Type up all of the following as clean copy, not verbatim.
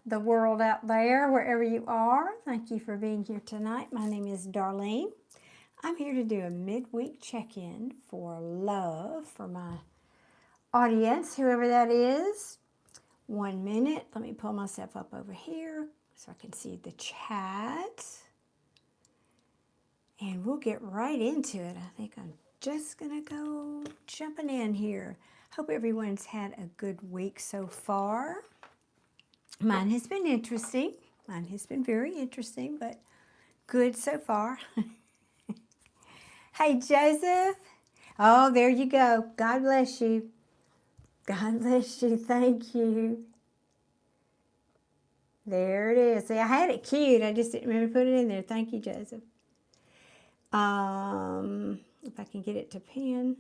the world out there, wherever you are. Thank you for being here tonight. My name is Darlene. I'm here to do a midweek check-in for love for my audience, whoever that is. 1 minute. Let me pull myself up over here so I can see the chat. And we'll get right into it. I think I'm just going to go jumping in here. Hope everyone's had a good week so far. Mine has been interesting. Mine has been very interesting, but good so far. Hey, Joseph. Oh, there you go. God bless you. God bless you. Thank you. There it is. See, I had it queued. I just didn't remember to put it in there. Thank you, Joseph. If I can get it to pin.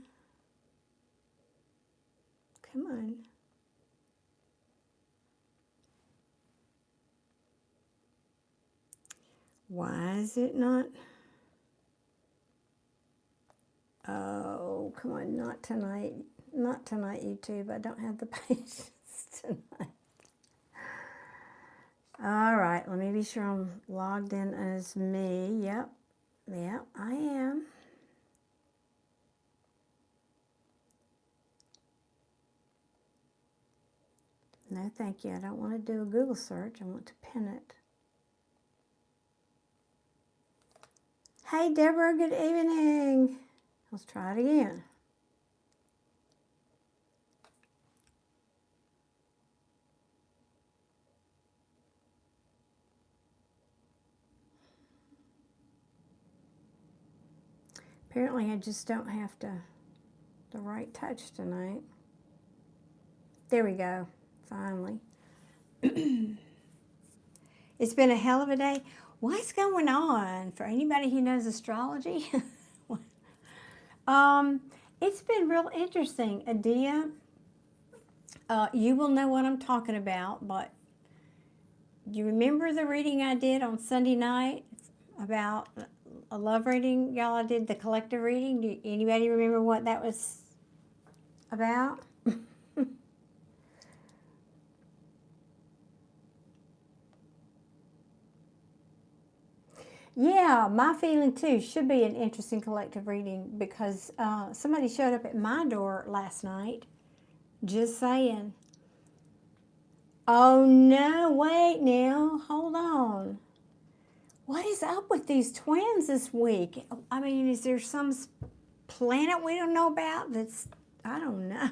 Come on. Why is it not? Oh, come on, not tonight. Not tonight, YouTube. I don't have the patience tonight. All right, let me be sure I'm logged in as me. Yep, I am. No, thank you. I don't want to do a Google search. I want to pin it. Hey, Deborah, good evening. Let's try it again. Apparently, I just don't have the right touch tonight. There we go, finally. It's been a hell of a day. What's going on? For anybody who knows astrology, it's been real interesting. Adia, you will know what I'm talking about, but you remember the reading I did on Sunday night about a love reading? Y'all, I did the collective reading. Do anybody remember what that was about? Yeah, my feeling too should be an interesting collective reading because somebody showed up at my door last night. Just saying. Oh no, wait now, hold on. What is up with these twins this week? I mean, is there some planet we don't know about that's, I don't know.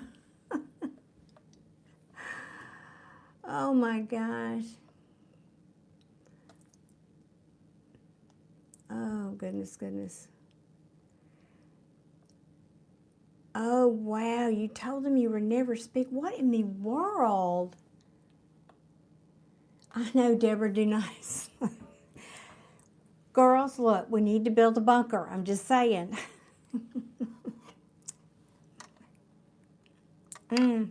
Oh my gosh. Oh, goodness. Oh, wow. You told them you were never speak. What in the world? I know, Deborah, do nice. Girls, look, we need to build a bunker. I'm just saying. I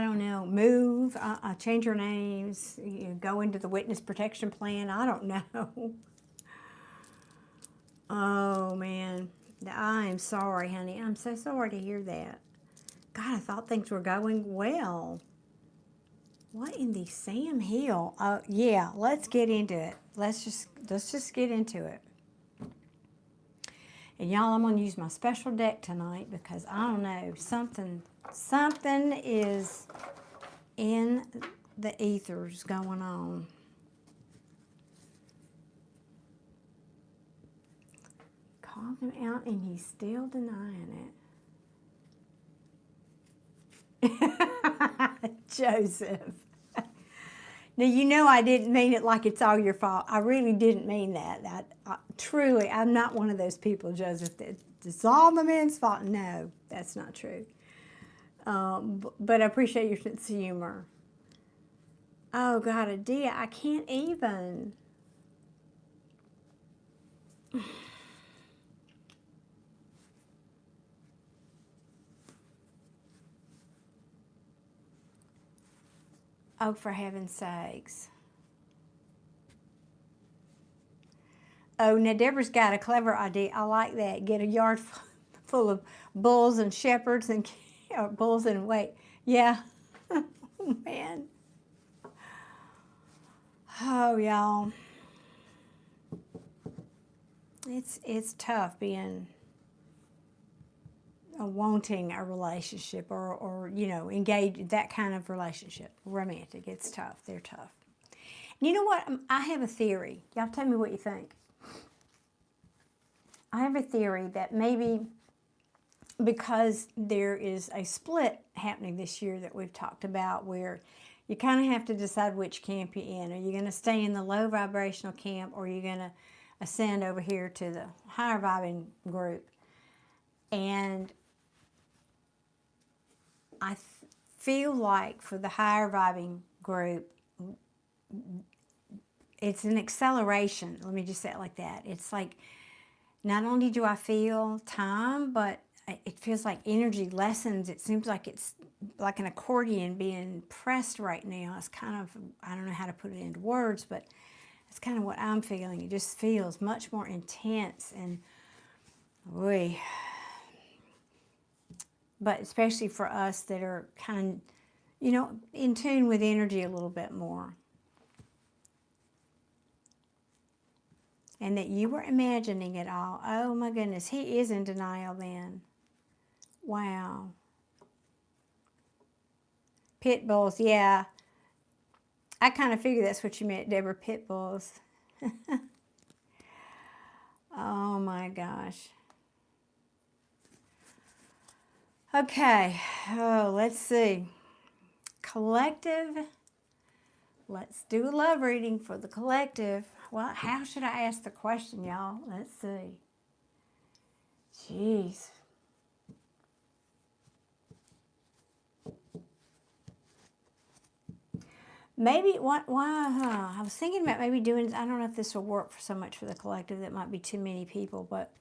don't know. Move. Change your names. Go into the witness protection plan. I don't know. Oh, man. I am sorry, honey. I'm so sorry to hear that. God, I thought things were going well. What in the Sam Hill? Yeah, let's get into it. Let's just get into it. And y'all, I'm gonna use my special deck tonight because I don't know, something is in the ethers going on. Called him out and he's still denying it. Joseph. Now, you know I didn't mean it like it's all your fault. I really didn't mean that. Truly, I'm not one of those people, Joseph, that it's all the men's fault. No, that's not true. But I appreciate your sense of humor. Oh, God, Adia, I can't even. Oh, for heaven's sakes. Oh, now Deborah's got a clever idea. I like that. Get a yard full of bulls and shepherds and bulls and wait. Yeah. Oh, man. Oh, y'all. It's tough being wanting a relationship or you know, engage that kind of relationship, romantic. It's tough. They're tough. And you know what? I have a theory. Y'all tell me what you think. I have a theory that maybe because there is a split happening this year that we've talked about where you kind of have to decide which camp you're in. Are you going to stay in the low vibrational camp or are you going to ascend over here to the higher vibing group? And I feel like for the higher vibing group, it's an acceleration. Let me just say it like that. It's like not only do I feel time, but it feels like energy lessens. It seems like it's like an accordion being pressed right now. It's kind of, I don't know how to put it into words, but it's kind of what I'm feeling. It just feels much more intense and, oy. But especially for us that are kind of, you know, in tune with energy a little bit more. And that you were imagining it all. Oh my goodness, he is in denial then. Wow. Pit bulls, yeah. I kind of figured that's what you meant, Deborah, pit bulls. Oh my gosh. Okay, oh, let's see. Collective. Let's do a love reading for the collective. Well, how should I ask the question, y'all? Let's see. Jeez. Maybe, I was thinking about maybe doing, I don't know if this will work for so much for the collective. That might be too many people, but,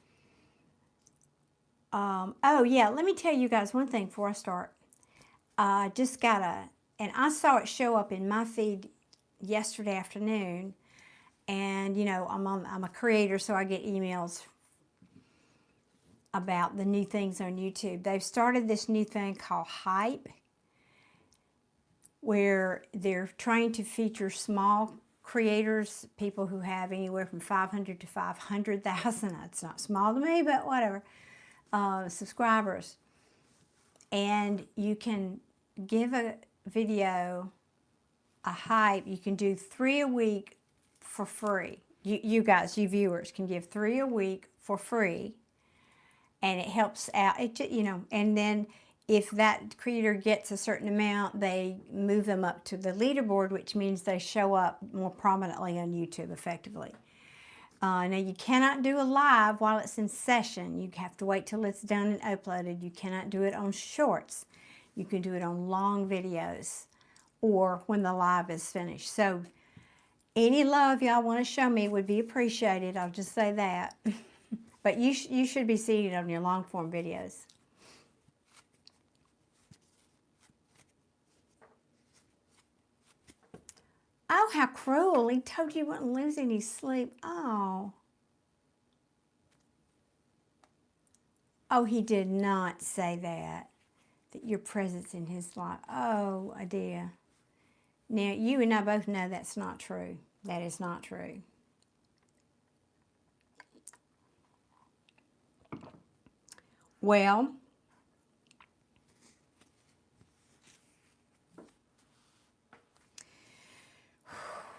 oh yeah, let me tell you guys one thing before I start. I just got and I saw it show up in my feed yesterday afternoon. And, you know, I'm a creator, so I get emails about the new things on YouTube. They've started this new thing called Hype, where they're trying to feature small creators, people who have anywhere from 500 to 500,000. That's not small to me, but whatever, subscribers. And you can give a video a hype. You can do 3 a week for free. You guys, you viewers, can give 3 a week for free, and it helps out. It, you know, and then if that creator gets a certain amount, they move them up to the leaderboard, which means they show up more prominently on YouTube effectively. Now, you cannot do a live while it's in session. You have to wait till it's done and uploaded. You cannot do it on shorts. You can do it on long videos or when the live is finished. So any love y'all want to show me would be appreciated. I'll just say that. But you should be seeing it on your long form videos. Oh, how cruel. He told you he wouldn't lose any sleep. Oh. Oh, he did not say that your presence in his life. Oh, Adia. Now, you and I both know that's not true. That is not true. Well,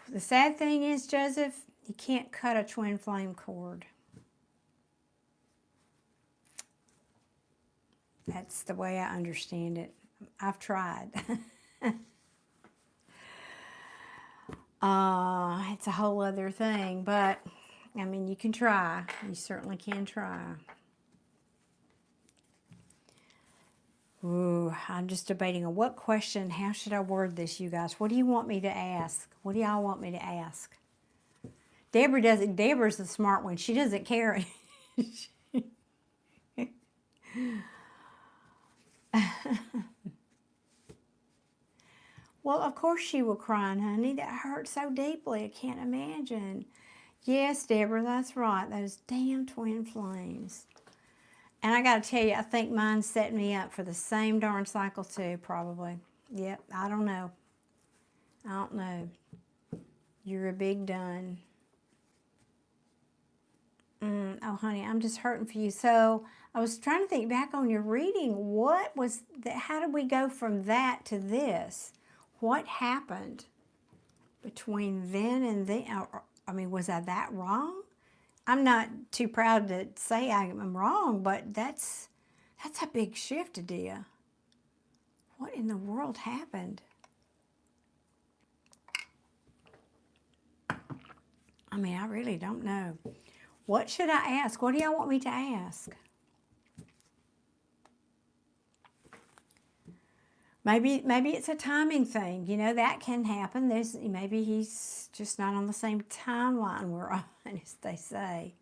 the sad thing is, Joseph, you can't cut a twin flame cord. That's the way I understand it. I've tried. It's a whole other thing, but, I mean, you can try. You certainly can try. Ooh, I'm just debating on what question, how should I word this, you guys? What do you want me to ask? What do y'all want me to ask? Deborah doesn't, Deborah's the smart one. She doesn't care. Well, of course she will cry, honey. That hurts so deeply. I can't imagine. Yes, Deborah, that's right. Those damn twin flames. And I got to tell you, I think mine's setting me up for the same darn cycle too, probably. Yep, I don't know. I don't know. You're a big done. Oh, honey, I'm just hurting for you. So I was trying to think back on your reading. What was that? How did we go from that to this? What happened between then and then? I mean, was I that wrong? I'm not too proud to say I'm wrong, but that's a big shift, Adia. What in the world happened? I mean, I really don't know. What should I ask? What do y'all want me to ask? Maybe it's a timing thing. You know, that can happen. Maybe he's just not on the same timeline we're on, as they say.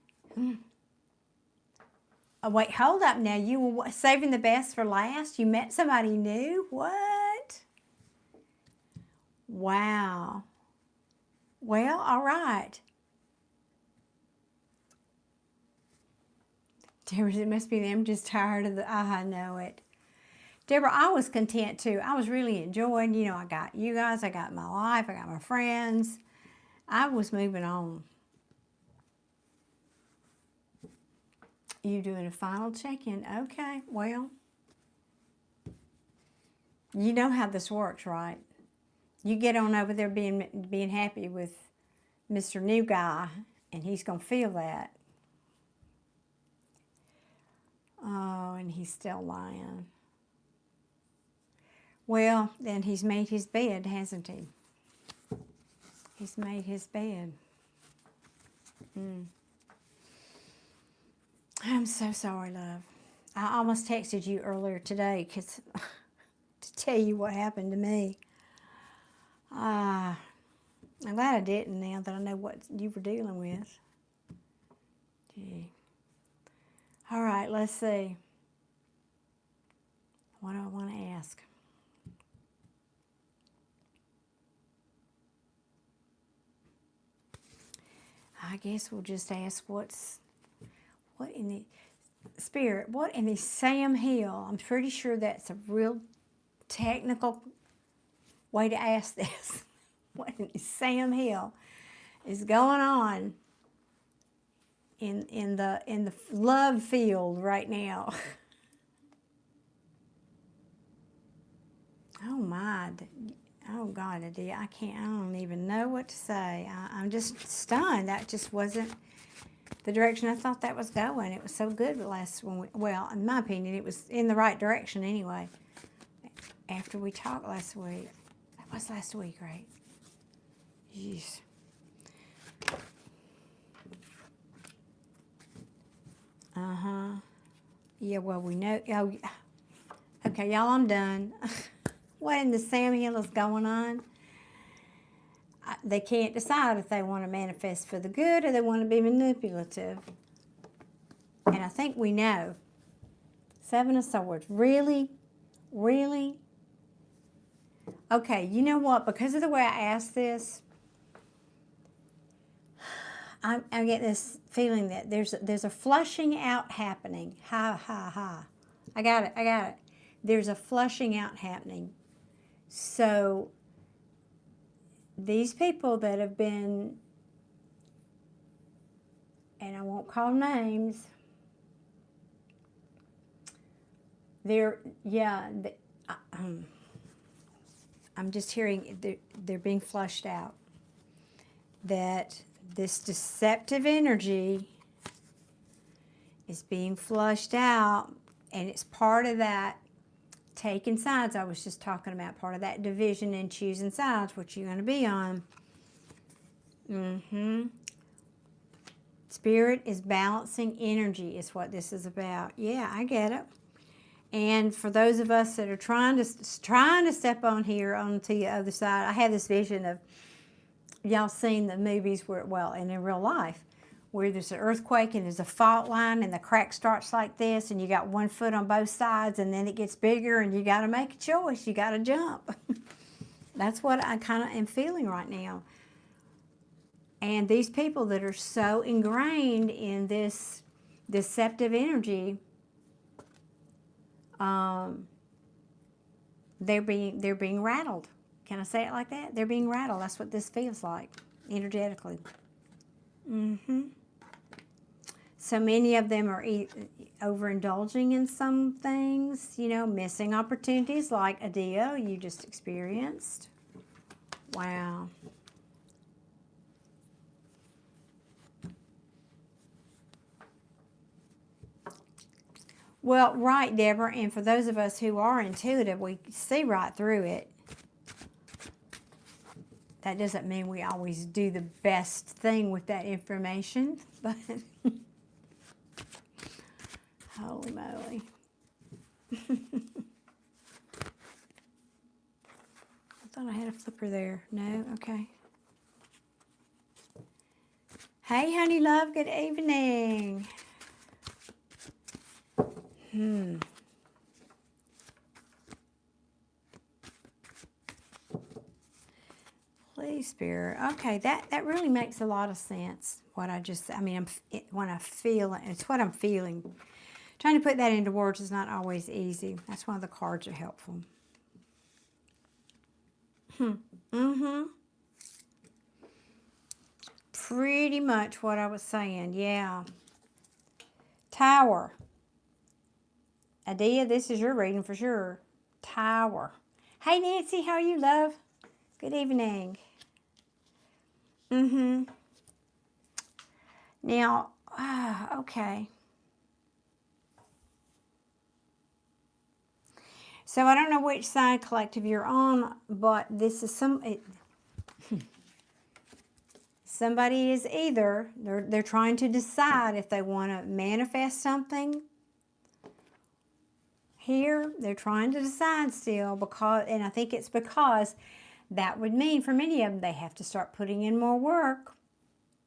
Oh, wait, hold up now. You were saving the best for last? You met somebody new? What? Wow. Well, all right. Deborah, it must be them just tired of the, I know it. Deborah, I was content too. I was really enjoying, you know, I got you guys, I got my life, I got my friends. I was moving on. You doing a final check-in? Okay, well, you know how this works, right? You get on over there being happy with Mr. New Guy, and he's going to feel that. Oh, and he's still lying. Well, then he's made his bed, hasn't he? He's made his bed. I'm so sorry, love. I almost texted you earlier today to tell you what happened to me. I'm glad I didn't now that I know what you were dealing with. Gee. All right, let's see. What do I want to ask? I guess we'll just ask what in the Spirit, what in the Sam Hill? I'm pretty sure that's a real technical way to ask this. What in the Sam Hill is going on in the love field right now? Oh my, oh God, Adia, I don't even know what to say. I'm just stunned. That just wasn't the direction I thought that was going. It was so good the last one. Well, in my opinion, it was in the right direction anyway. After we talked last week. That was last week, right? Jeez. Uh-huh. Yeah, well, we know. Oh, okay, y'all, I'm done. What in the Sam Hill is going on? They can't decide if they want to manifest for the good or they want to be manipulative. And I think we know. Seven of Swords. Really? Really? Okay, you know what? Because of the way I asked this, I get this feeling that there's a flushing out happening. Ha, ha, ha. I got it. There's a flushing out happening. So these people that have been, and I won't call names, I'm just hearing they're being flushed out. That this deceptive energy is being flushed out, and it's part of that taking sides I was just talking about, part of that division and choosing sides, what you're going to be on. Spirit is balancing energy is what this is about. Yeah, I get it. And for those of us that are trying to step on here onto the other side, I have this vision of, y'all seen the movies where, well, and in real life, where there's an earthquake and there's a fault line and the crack starts like this and you got one foot on both sides and then it gets bigger and you got to make a choice. You got to jump. That's what I kind of am feeling right now. And these people that are so ingrained in this deceptive energy, they're being rattled. Can I say it like that? They're being rattled. That's what this feels like. energetically. So many of them are overindulging in some things, you know, missing opportunities like Adia you just experienced. Wow. Well, right, Deborah, and for those of us who are intuitive, we see right through it. That doesn't mean we always do the best thing with that information, but holy moly. I thought I had a flipper there. No? Okay. Hey, honey love, good evening. Please, Spirit. Okay, that really makes a lot of sense. What I just, I mean, when I feel it, it's what I'm feeling. Trying to put that into words is not always easy. That's why the cards are helpful. Pretty much what I was saying, yeah. Tower. Adia, this is your reading for sure. Tower. Hey, Nancy, how are you, love? Good evening. Now, okay. So I don't know which side collective you're on, but this is somebody is either, they're trying to decide if they want to manifest something. Here, they're trying to decide still, because, and I think it's because that would mean for many of them they have to start putting in more work.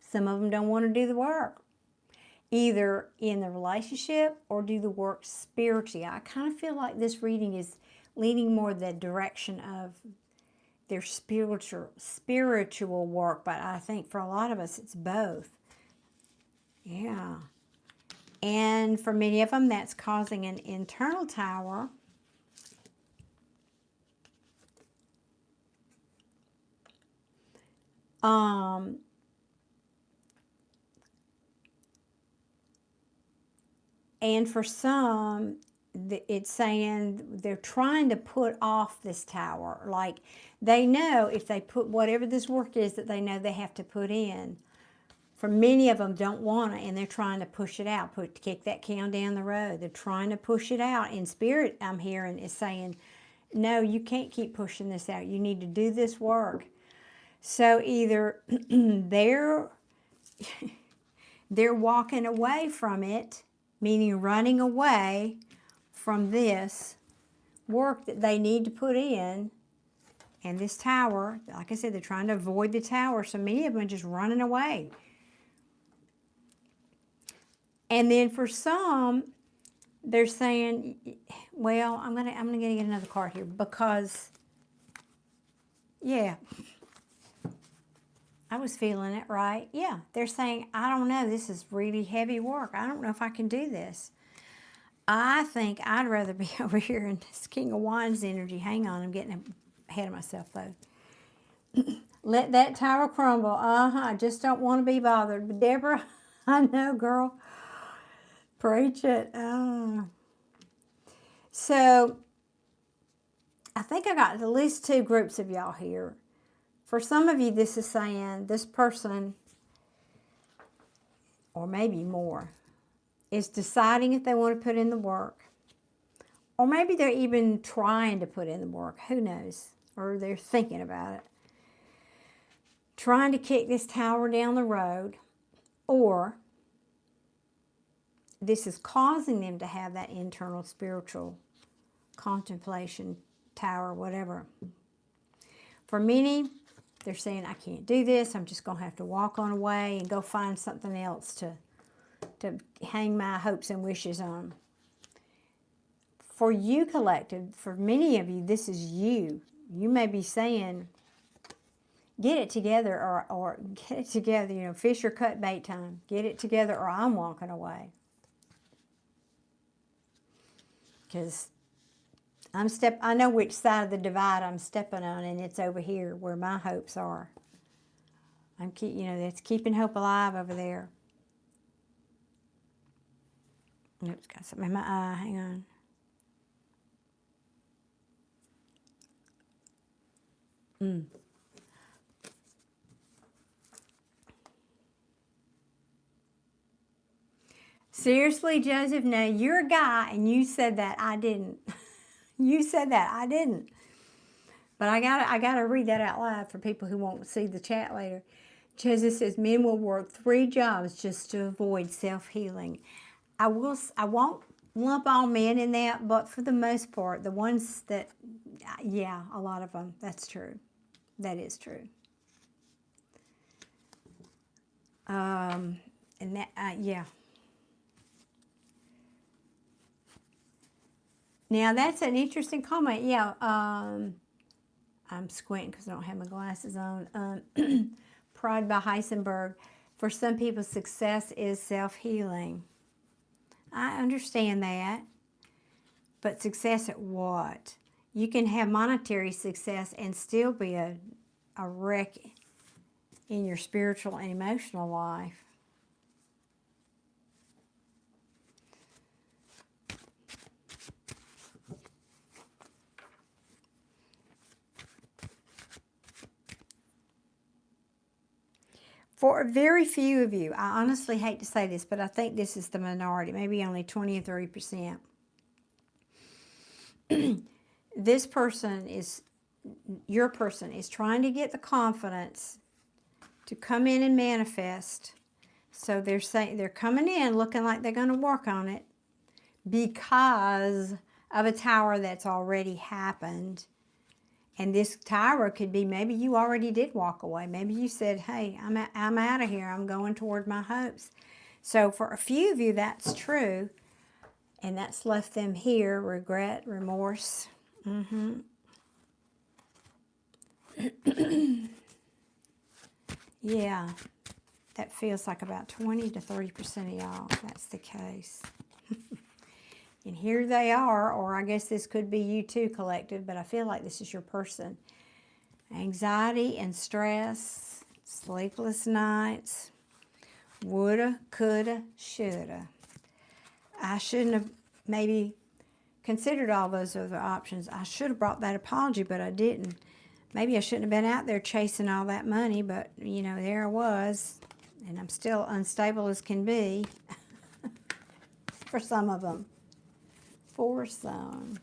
Some of them don't want to do the work, either in the relationship or do the work spiritually. I kind of feel like this reading is leaning more the direction of their spiritual work, but I think for a lot of us it's both. Yeah. And for many of them that's causing an internal tower. And for some, it's saying they're trying to put off this tower. Like, they know if they put whatever this work is that they know they have to put in. For many of them don't want it, and they're trying to push it out, kick that can down the road. They're trying to push it out. In spirit, I'm hearing is saying, no, you can't keep pushing this out. You need to do this work. So either they're walking away from it, meaning running away from this work that they need to put in. And this tower, like I said, they're trying to avoid the tower. So many of them are just running away. And then for some, they're saying, well, I'm gonna get another card here because, yeah, I was feeling it, right? Yeah, they're saying, I don't know, this is really heavy work. I don't know if I can do this. I think I'd rather be over here in this King of Wands energy. Hang on, I'm getting ahead of myself, though. Let that tower crumble. I just don't want to be bothered. But Deborah, I know, girl. Preach it. So, I think I got at least two groups of y'all here. For some of you, this is saying this person, or maybe more, is deciding if they want to put in the work. Or maybe they're even trying to put in the work. Who knows? Or they're thinking about it. Trying to kick this tower down the road. Or this is causing them to have that internal spiritual contemplation tower, whatever. For many, they're saying, I can't do this. I'm just going to have to walk on away and go find something else to hang my hopes and wishes on. For you, collective, for many of you, this is you. You may be saying, get it together, or get it together, you know, fish or cut bait time. Get it together or I'm walking away. Because I know which side of the divide I'm stepping on, and it's over here where my hopes are. That's keeping hope alive over there. Oops, got something in my eye. Hang on. Seriously, Joseph, no, you're a guy and you said that. I didn't. You said that. I didn't. But I gotta read that out loud for people who won't see the chat later. Joseph says men will work 3 jobs just to avoid self-healing. I won't lump all men in that, but for the most part, the ones that, yeah, a lot of them. That's true. That is true. And that, yeah. Now that's an interesting comment. Yeah. I'm squinting because I don't have my glasses on. Pride by Heisenberg. For some people, success is self-healing. I understand that. But success at what? You can have monetary success and still be a wreck in your spiritual and emotional life. For very few of you, I honestly hate to say this, but I think this is the minority, maybe only 20 or 30%. Your person is trying to get the confidence to come in and manifest. So they're coming in looking like they're going to work on it because of a tower that's already happened. And this tower could be, maybe you already did walk away. Maybe you said, hey, I'm out of here. I'm going toward my hopes. So for a few of you, that's true. And that's left them here, regret, remorse. Yeah, that feels like about 20 to 30% of y'all. That's the case. And here they are, or I guess this could be you too, collective, but I feel like this is your person. Anxiety and stress, sleepless nights, woulda, coulda, shoulda. I shouldn't have maybe considered all those other options. I should have brought that apology, but I didn't. Maybe I shouldn't have been out there chasing all that money, but, there I was, and I'm still unstable as can be for some of them. For some.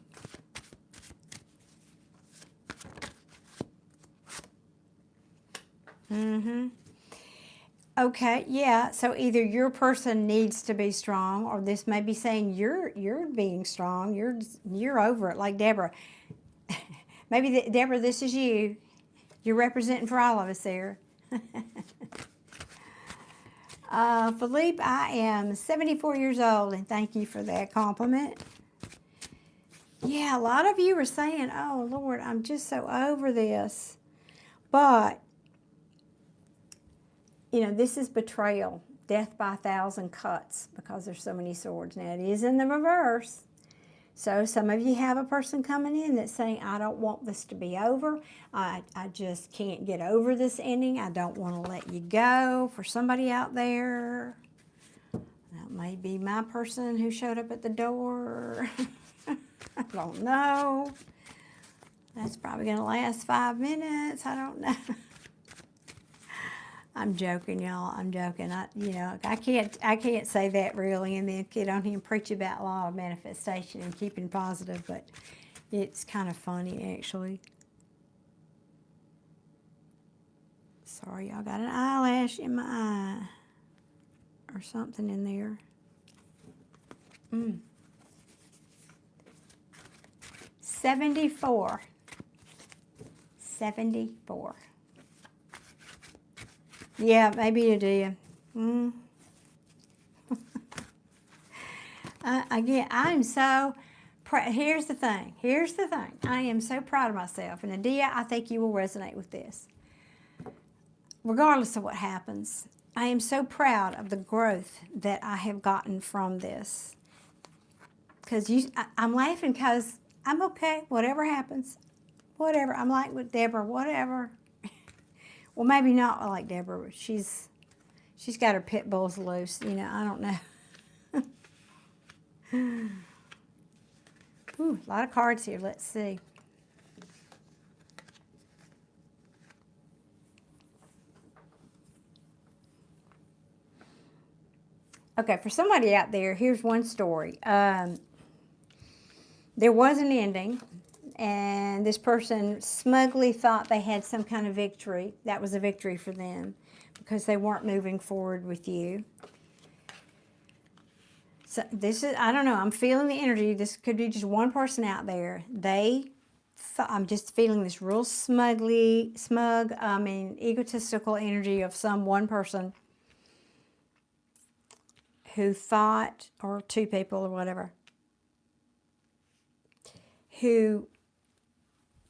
Okay, yeah, so either your person needs to be strong, or this may be saying you're being strong, you're over it, like Deborah. Maybe, Deborah, this is you. You're representing for all of us there. Philippe, I am 74 years old, and thank you for that compliment. Yeah, a lot of you are saying, oh, Lord, I'm just so over this. But, this is betrayal, death by 1,000 cuts, because there's so many swords. Now, it is in the reverse. So some of you have a person coming in that's saying, I don't want this to be over. I just can't get over this ending. I don't want to let you go. For somebody out there, that may be my person who showed up at the door. I don't know. That's probably going to last 5 minutes. I don't know. I'm joking, y'all. I'm joking. I can't say that really, and then get on here and preach about law of manifestation and keeping positive, but it's kind of funny, actually. Sorry, y'all got an eyelash in my eye or something in there. 74. 74. Yeah, maybe you do. Again, I'm so proud. Here's the thing. I am so proud of myself. And Adia, I think you will resonate with this. Regardless of what happens, I am so proud of the growth that I have gotten from this. Because I'm laughing because I'm okay. Whatever happens. Whatever. I'm like with Deborah. Whatever. Well, maybe not like Deborah. She's got her pit bulls loose. You know, I don't know. Ooh, a lot of cards here. Let's see. Okay, for somebody out there, here's one story. There was an ending, and this person smugly thought they had some kind of victory. That was a victory for them because they weren't moving forward with you. So this is, I don't know, I'm feeling the energy. This could be just one person out there. I'm just feeling this real egotistical energy of some one person who thought, or two people or whatever, who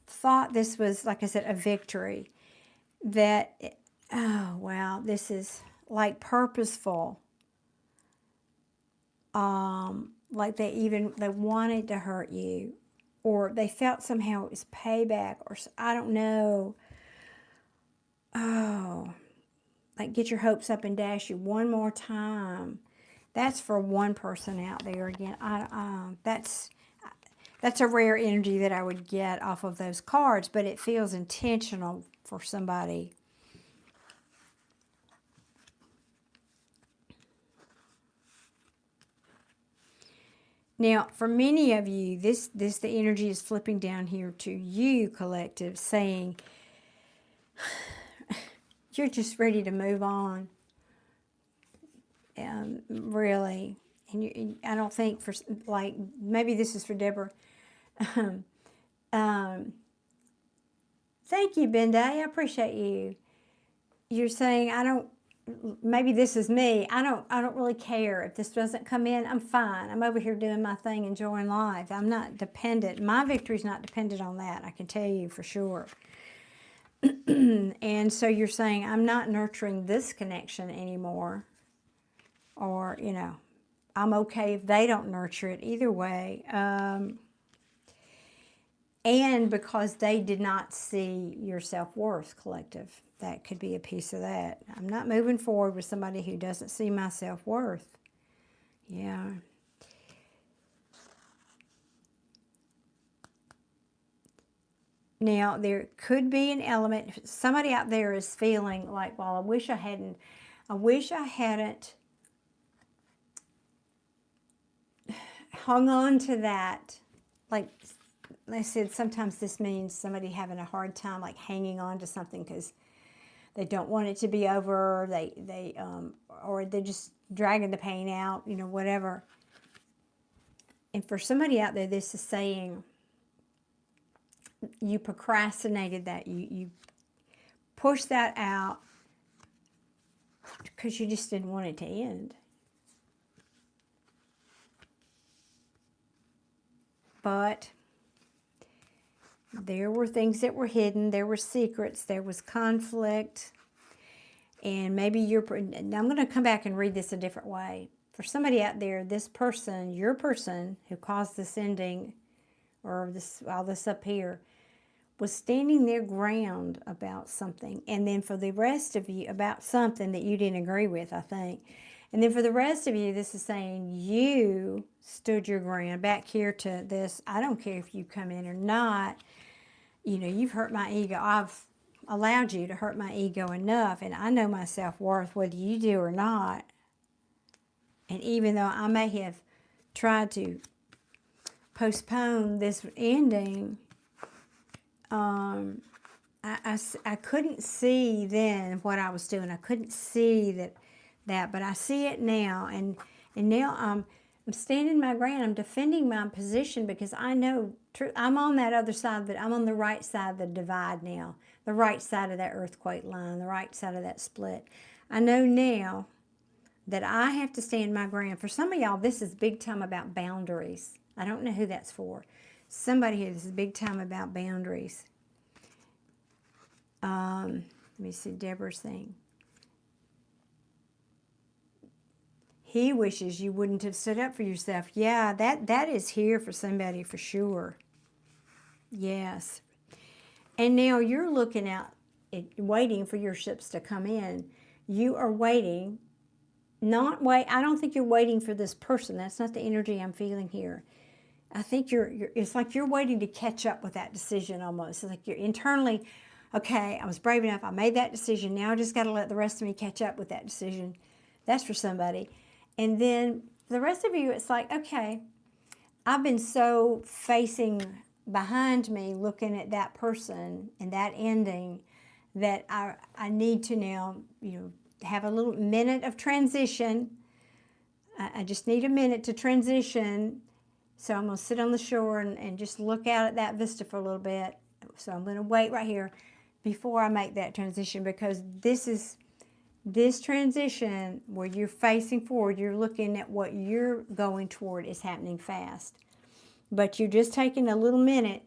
thought this was, like I said, a victory. That, oh, wow, this is like purposeful. Like they wanted to hurt you, or they felt somehow it was payback, or I don't know. Oh, like get your hopes up and dash you one more time. That's for one person out there again. That's a rare energy that I would get off of those cards, but it feels intentional for somebody. Now, for many of you, the energy is flipping down here to you, collective, saying you're just ready to move on. Really, and I don't think for, like, maybe this is for Deborah. Thank you, Bende. I appreciate you. You're saying maybe this is me. I don't really care if this doesn't come in. I'm fine. I'm over here doing my thing, enjoying life. I'm not dependent. My victory's not dependent on that. I can tell you for sure. And so you're saying I'm not nurturing this connection anymore, or I'm okay if they don't nurture it either way. And because they did not see your self-worth, collective. That could be a piece of that. I'm not moving forward with somebody who doesn't see my self-worth. Yeah. Now, there could be an element, somebody out there is feeling like, well, I wish I hadn't hung on to that. Like I said, sometimes this means somebody having a hard time, like hanging on to something because they don't want it to be over. Or they're just dragging the pain out, whatever. And for somebody out there, this is saying you procrastinated that. You pushed that out because you just didn't want it to end. But there were things that were hidden. There were secrets. There was conflict. And maybe I'm going to come back and read this a different way. For somebody out there, this person, your person who caused this ending, or all this up here, was standing their ground about something. And then for the rest of you, about something that you didn't agree with, I think. And then for the rest of you, this is saying you stood your ground. Back here to this, I don't care if you come in or not. You've hurt my ego. I've allowed you to hurt my ego enough, and I know my self-worth, whether you do or not. And even though I may have tried to postpone this ending, I couldn't see then what I was doing. I couldn't see that, but I see it now, and now I'm standing my ground. I'm defending my position because I know I'm on that other side, but I'm on the right side of the divide now, the right side of that earthquake line, the right side of that split. I know now that I have to stand my ground. For some of y'all, this is big time about boundaries. I don't know who that's for. Somebody here, this is big time about boundaries. Let me see Deborah's thing. He wishes you wouldn't have stood up for yourself. Yeah, that is here for somebody for sure. Yes. And now you're looking out waiting for your ships to come in. You are waiting, I don't think you're waiting for this person. That's not the energy I'm feeling here. I think it's like you're waiting to catch up with that decision almost. It's like you're internally, okay, I was brave enough, I made that decision, now I just got to let the rest of me catch up with that decision. That's for somebody. And then the rest of you, it's like, okay, I've been so facing behind me looking at that person and that ending that I need to now, have a little minute of transition. I just need a minute to transition. So I'm going to sit on the shore and just look out at that vista for a little bit. So I'm going to wait right here before I make that transition, because this transition where you're facing forward, you're looking at what you're going toward is happening fast. But you're just taking a little minute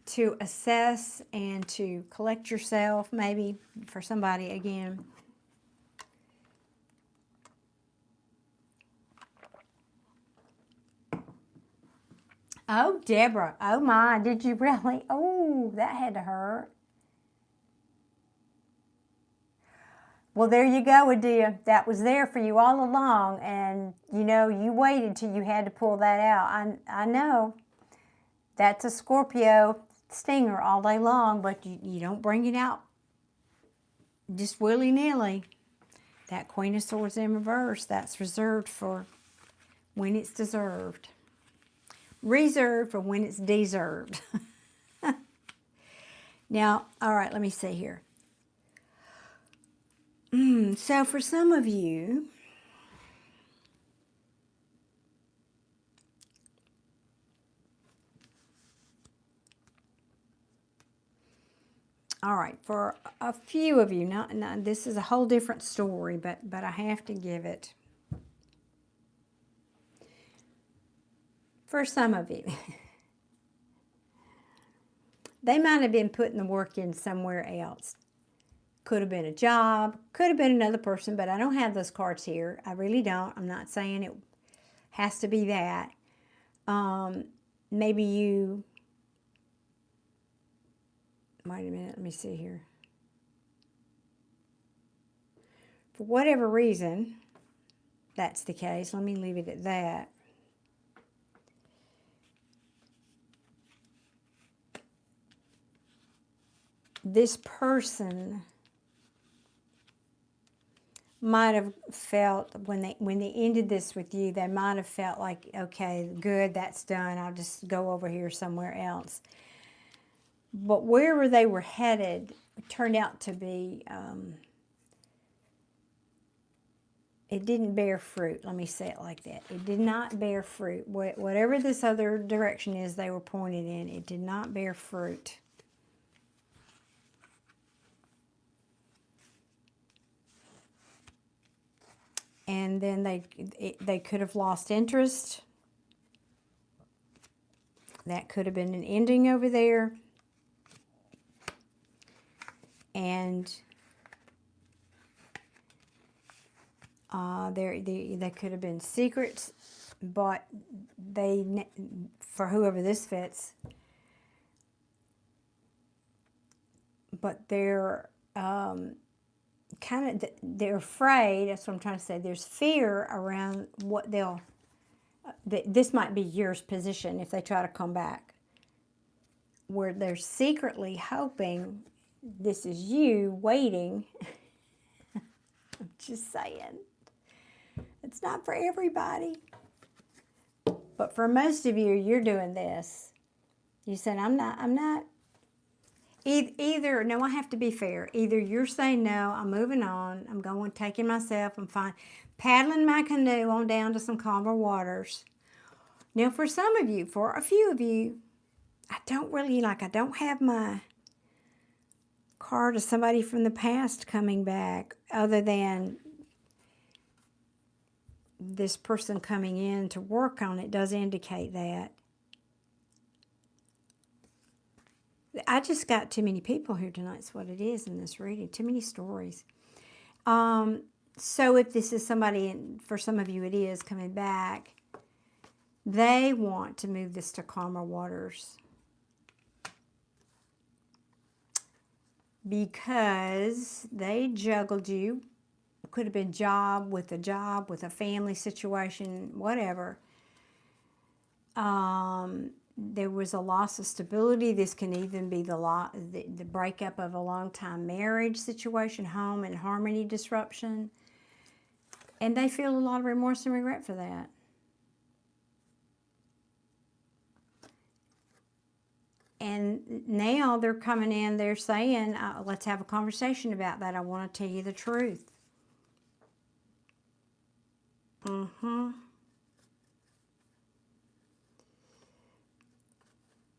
to assess and to collect yourself, maybe for somebody again. Oh, Deborah. Oh, my. Did you really? Oh, that had to hurt. Well, there you go, Adia. That was there for you all along. And, you waited till you had to pull that out. I know. That's a Scorpio stinger all day long, but you don't bring it out just willy-nilly. That Queen of Swords in reverse, that's reserved for when it's deserved. Reserved for when it's deserved. Now, all right, let me see here. So for some of you, all right, for a few of you, not this is a whole different story, but I have to give it. For some of you, they might have been putting the work in somewhere else. Could have been a job, could have been another person, but I don't have those cards here. I really don't. I'm not saying it has to be that. Maybe you, wait a minute, let me see here. For whatever reason, that's the case. Let me leave it at that. This person might have felt, when they ended this with you, they might have felt like, okay, good, that's done. I'll just go over here somewhere else. But wherever they were headed turned out to be, it didn't bear fruit. Let me say it like that. It did not bear fruit. Whatever this other direction is they were pointed in, it did not bear fruit. And then they could have lost interest. That could have been an ending over there. And there could have been secrets, but for whoever this fits, but they're they're afraid. That's what I'm trying to say. There's fear around what this might be your position if they try to come back, where they're secretly hoping this is you waiting. I'm just saying, it's not for everybody, but for most of you, you're doing this. You said, I'm not. Either, no, I have to be fair. Either you're saying, no, I'm moving on. I'm going, taking myself. I'm fine. Paddling my canoe on down to some calmer waters. Now, for some of you, for a few of you, I don't have my card of somebody from the past coming back, other than this person coming in to work on it does indicate that. I just got too many people here tonight. That's what it is in this reading. Too many stories. So if this is somebody, and for some of you it is, coming back, they want to move this to calmer waters. because they juggled you. Could have been job, with a family situation, whatever. There was a loss of stability. This can even be the breakup of a long-time marriage situation, home and harmony disruption. And they feel a lot of remorse and regret for that. And now they're coming in, they're saying, let's have a conversation about that. I want to tell you the truth.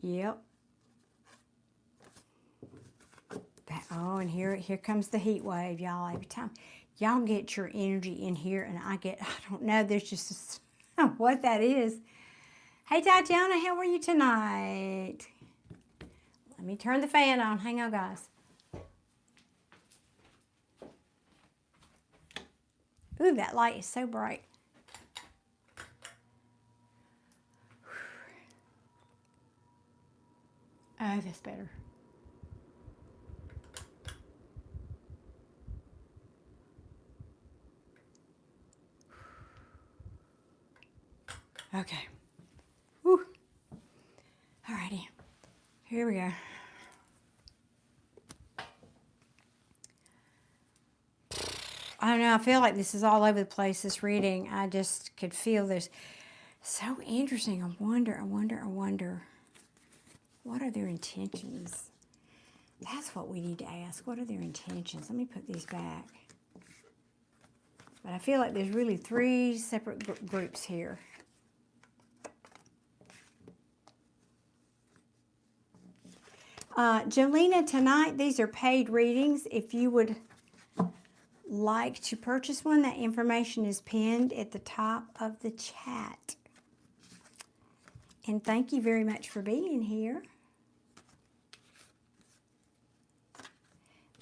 Yep. Oh, and here comes the heat wave, y'all. Every time y'all get your energy in here, and I don't know, there's just what that is. Hey, Tatiana, how are you tonight? Let me turn the fan on. Hang on, guys. Ooh, that light is so bright. Oh, that's better. Okay. Whew. Alrighty. Here we go. I don't know. I feel like this is all over the place, this reading. I just could feel this. So interesting. I wonder. What are their intentions? That's what we need to ask. What are their intentions? Let me put these back. But I feel like there's really 3 separate groups here. Jolena, tonight, these are paid readings. If you would like to purchase one, that information is pinned at the top of the chat. And thank you very much for being here.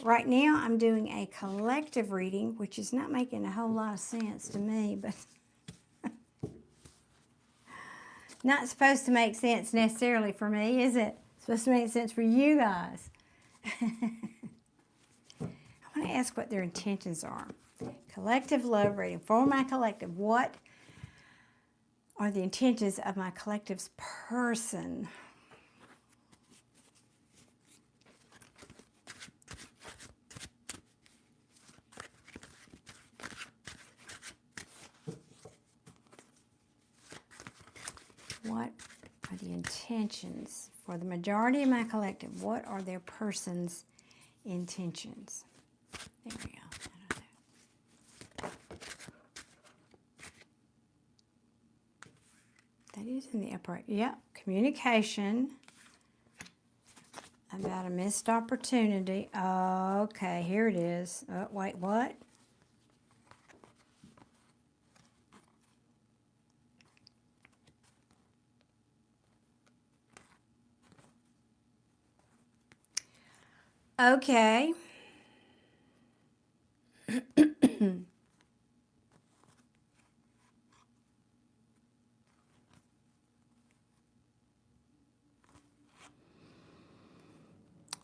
Right now, I'm doing a collective reading, which is not making a whole lot of sense to me, but not supposed to make sense necessarily for me, is it? It's supposed to make sense for you guys. I want to ask what their intentions are. Collective love reading. For my collective, what are the intentions of my collective's person? What are the intentions for the majority of my collective? What are their person's intentions? There we go. That is in the upright. Yep. Communication about a missed opportunity. Okay, here it is. Oh, wait, what? Okay.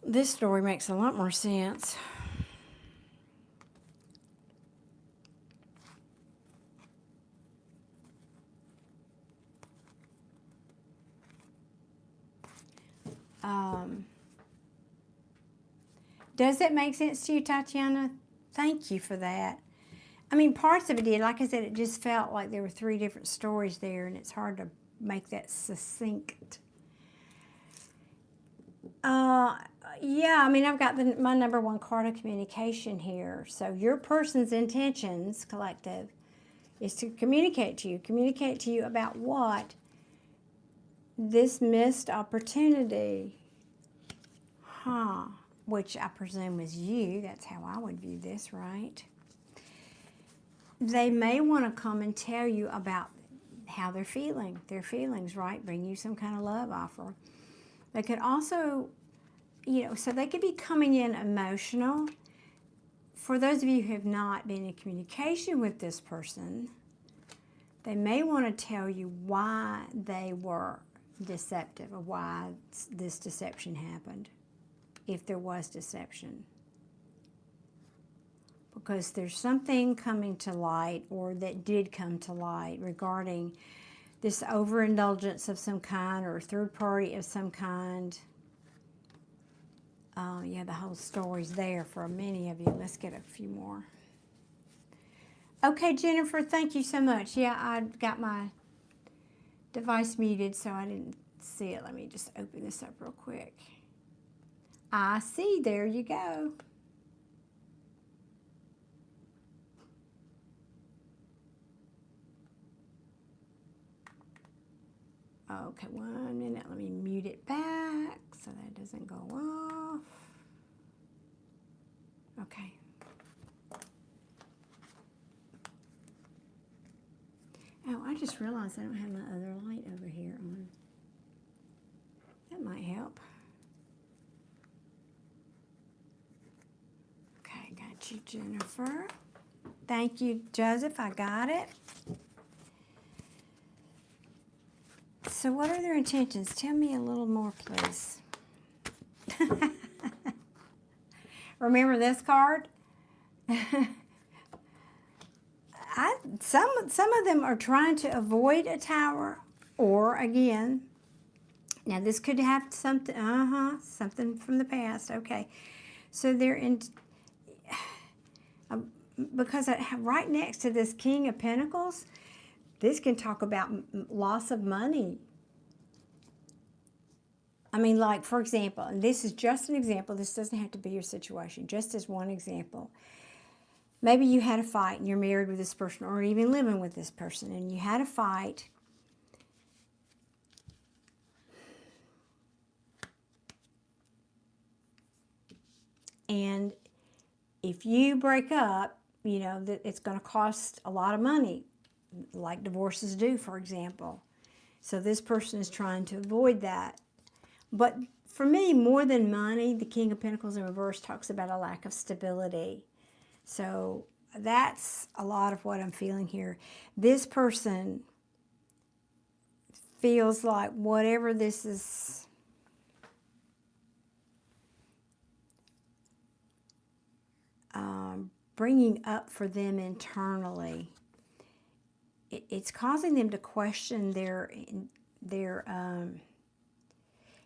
This story makes a lot more sense. Does it make sense to you, Tatiana? Thank you for that. I mean, parts of it did. Like I said, it just felt like there were 3 different stories there, and it's hard to make that succinct. Yeah, I mean, I've got my number 1 card of communication here. So your person's intentions, collective, is to communicate to you about what? This missed opportunity. Which I presume is you. That's how I would view this, right? They may want to come and tell you about how they're feeling. Their feelings, right? Bring you some kind of love offer. They could also, so they could be coming in emotional. For those of you who have not been in communication with this person, they may want to tell you why they were deceptive or why this deception happened, if there was deception. because there's something coming to light, or that did come to light, regarding this overindulgence of some kind, or third party of some kind. Yeah, the whole story's there for many of you. Let's get a few more. Okay, Jennifer, thank you so much. Yeah, I got my device muted, so I didn't see it. Let me just open this up real quick. I see, there you go. Okay, 1 minute. Let me mute it back so that doesn't go off. Okay. Oh, I just realized I don't have my other light over here on. That might help. Okay, got you, Jennifer. Thank you, Joseph. I got it. So what are their intentions? Tell me a little more, please. Remember this card? Some of them are trying to avoid a tower, or again, now this could have something, something from the past. Okay, so they're in, because right next to this King of Pentacles, this can talk about loss of money. I mean, like, for example, and this is just an example. This doesn't have to be your situation, just as one example. Maybe you had a fight and you're married with this person, or even living with this person, and you had a fight. And if you break up, you know that it's going to cost a lot of money, like divorces do, for example. So this person is trying to avoid that. But for me, more than money, the King of Pentacles in reverse talks about a lack of stability. So that's a lot of what I'm feeling here. This person feels like whatever this is, bringing up for them internally, it's causing them to question their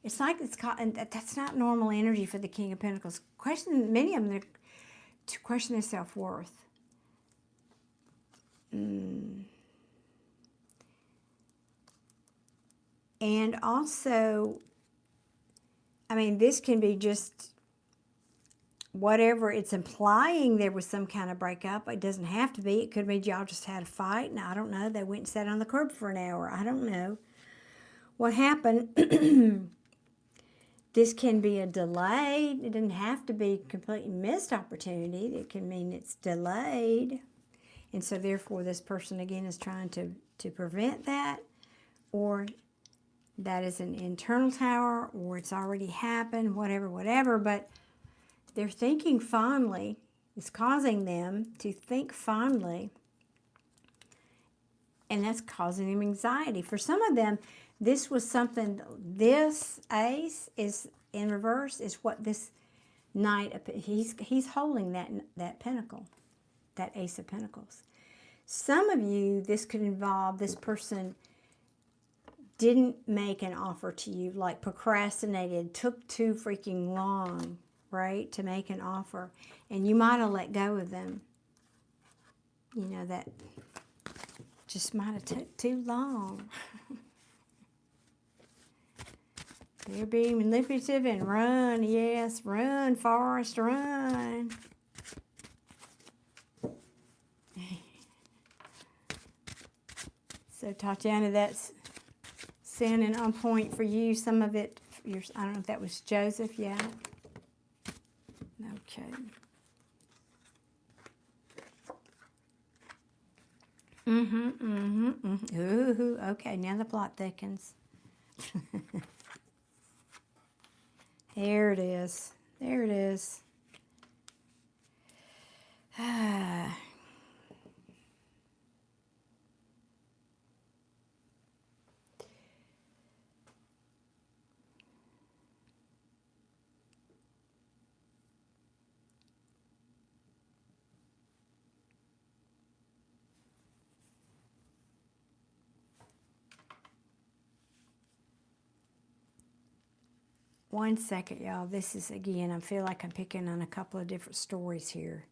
it's like and that's not normal energy for the King of Pentacles. Many of them, to question their self-worth. And also, I mean, this can be just whatever it's implying. There was some kind of breakup. It doesn't have to be. It could be y'all just had a fight, and I don't know. They went and sat on the curb for an hour. I don't know what happened. This can be a delay. It doesn't have to be a completely missed opportunity. It can mean it's delayed. And so therefore this person again is trying to prevent that, or that is an internal tower, or it's already happened, whatever. But they're thinking fondly. It's causing them to think fondly. And that's causing them anxiety. For some of them, this was something, this ace is in reverse, is what this knight, he's holding that pentacle, that ace of pentacles. Some of you, this could involve this person didn't make an offer to you, like procrastinated, took too freaking long, right, to make an offer. And you might have let go of them. You know, that just might have took too long. They're being manipulative and run, yes, run, Forrest, run. So Tatiana, that's sounding on point for you. Some of it, I don't know if that was Joseph, yeah. Okay. Ooh, okay, now the plot thickens. There it is. There it is. One second, y'all. This is, again, I feel like I'm picking on a couple of different stories here.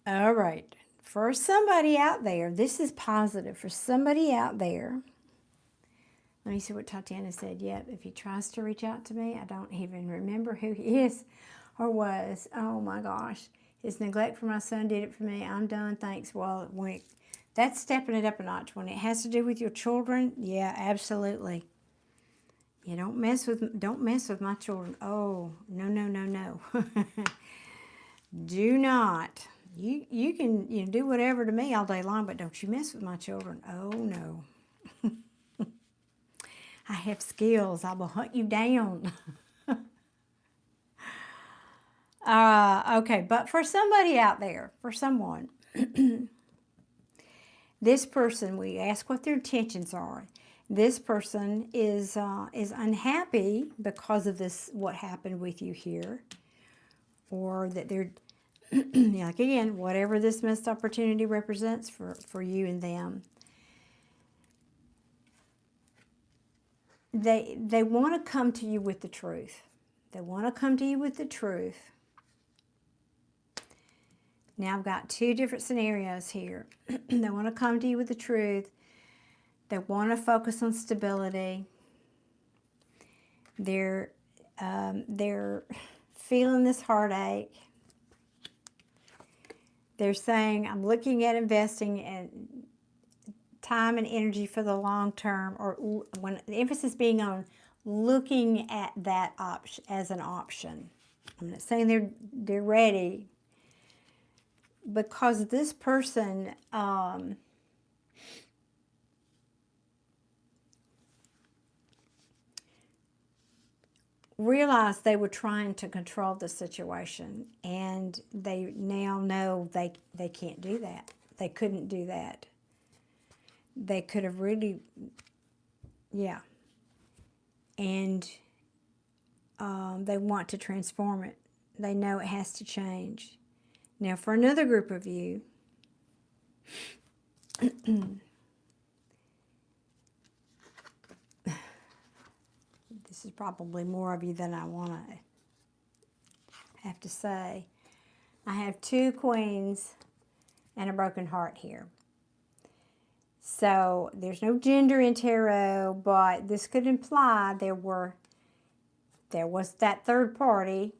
All right. For somebody out there, this is positive. For somebody out there, let me see what Tatiana said. Yep, if he tries to reach out to me, I don't even remember who he is or was. Oh my gosh. His neglect for my son did it for me. I'm done. Thanks. Well, that's stepping it up a notch. When it has to do with your children, yeah, absolutely. You don't mess with my children. Oh, no, no, no, no. Do not. You can do whatever to me all day long, but don't you mess with my children. Oh no. I have skills. I will hunt you down. Okay, but for somebody out there, for someone, this person, we ask what their intentions are. This person is unhappy because of this, what happened with you here, or that they're, like again, whatever this missed opportunity represents for you and them. They want to come to you with the truth. They want to come to you with the truth. Now I've got two different scenarios here. They want to come to you with the truth. They want to focus on stability. They're feeling this heartache. They're saying, I'm looking at investing in time and energy for the long term, or when the emphasis being on looking at that option as an option. I'm not saying they're ready, because this person realized they were trying to control the situation, and they now know they can't do that. They couldn't do that. They could have really, yeah. And they want to transform it. They know it has to change. Now, for another group of you, this is probably more of you than I want to have to say. I have two queens and a broken heart here. So there's no gender in tarot, but this could imply there was that third party,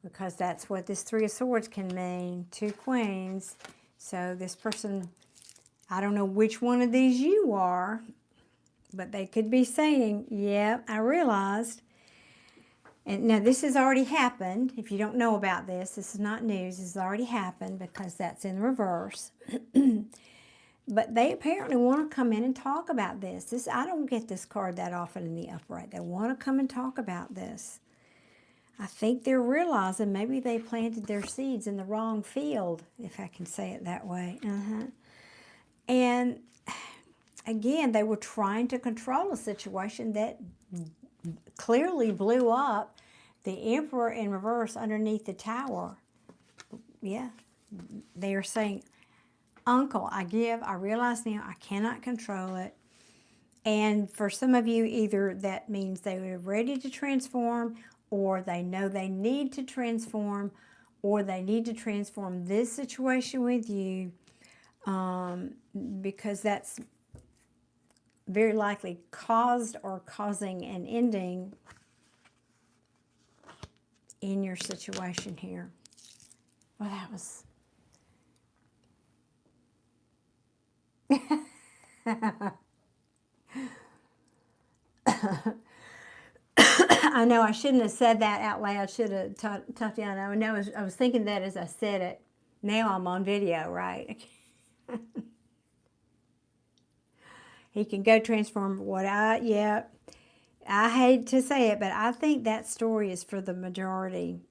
because that's what this Three of Swords can mean, two queens. So this person, I don't know which one of these you are, but they could be saying, yeah, I realized. And now this has already happened. If you don't know about this, this is not news. This has already happened, because that's in reverse. But they apparently want to come in and talk about this. I don't get this card that often in the upright. They want to come and talk about this. I think they're realizing maybe they planted their seeds in the wrong field, if I can say it that way. And again, they were trying to control a situation that clearly blew up. The Emperor in reverse underneath the tower. Yeah, they are saying, Uncle, I realize now I cannot control it. And for some of you, either that means they were ready to transform, or they know they need to transform, or they need to transform this situation with you, because that's very likely caused or causing an ending in your situation here. Well, that was... I know I shouldn't have said that out loud. I should have Tatiana. I know I was thinking that as I said it. Now I'm on video, right? He can go transform I hate to say it, but I think that story is for the majority,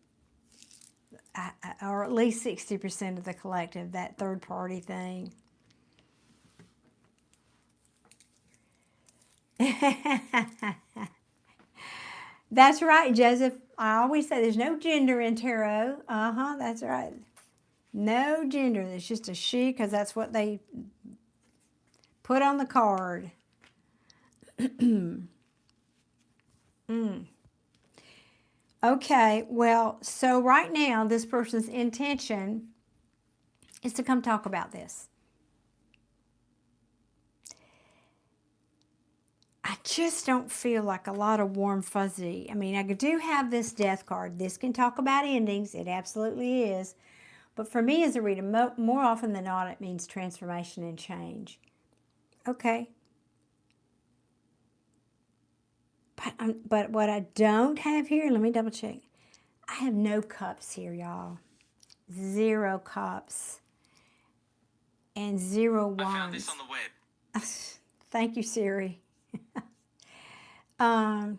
or at least 60% of the collective, that third party thing. That's right, Joseph. I always say there's no gender in tarot. That's right. No gender. It's just a she because that's what they put on the card. Okay, well, so right now this person's intention is to come talk about this. I just don't feel like a lot of warm fuzzy. I mean, I do have this death card. This can talk about endings. It absolutely is. But for me as a reader, more often than not, it means transformation and change. Okay. But what I don't have here, let me double check. I have no cups here, y'all. 0 cups. And 0 wands. I found this on the web. Thank you, Siri. No,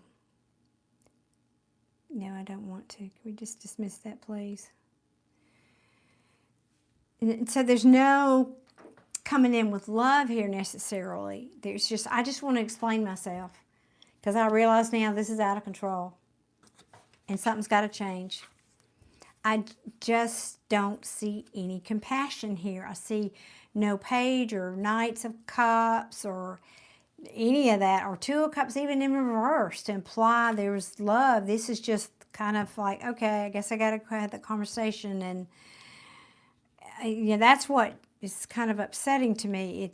I don't want to. Can we just dismiss that, please? And so there's no coming in with love here necessarily. There's just, I just want to explain myself because I realize now this is out of control and something's got to change. I just don't see any compassion here. I see no page or Knights of Cups or any of that, or 2 of Cups even in reverse to imply there's love. This is just kind of like, okay, I guess I got to have that conversation. And that's what is kind of upsetting to me.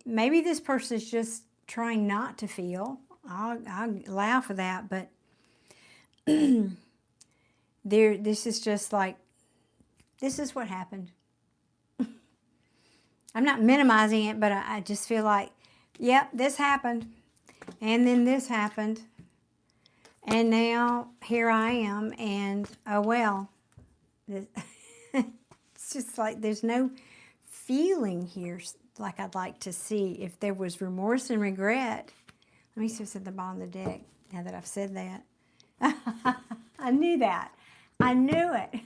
Maybe this person is just trying not to feel. I'll allow for that, but this is just like, this is what happened. I'm not minimizing it, but I just feel like, yep, this happened. And then this happened. And now here I am. And oh well. It's just like there's no feeling here like I'd like to see. If there was remorse and regret. Let me see what's at the bottom of the deck now that I've said that. I knew that. I knew it.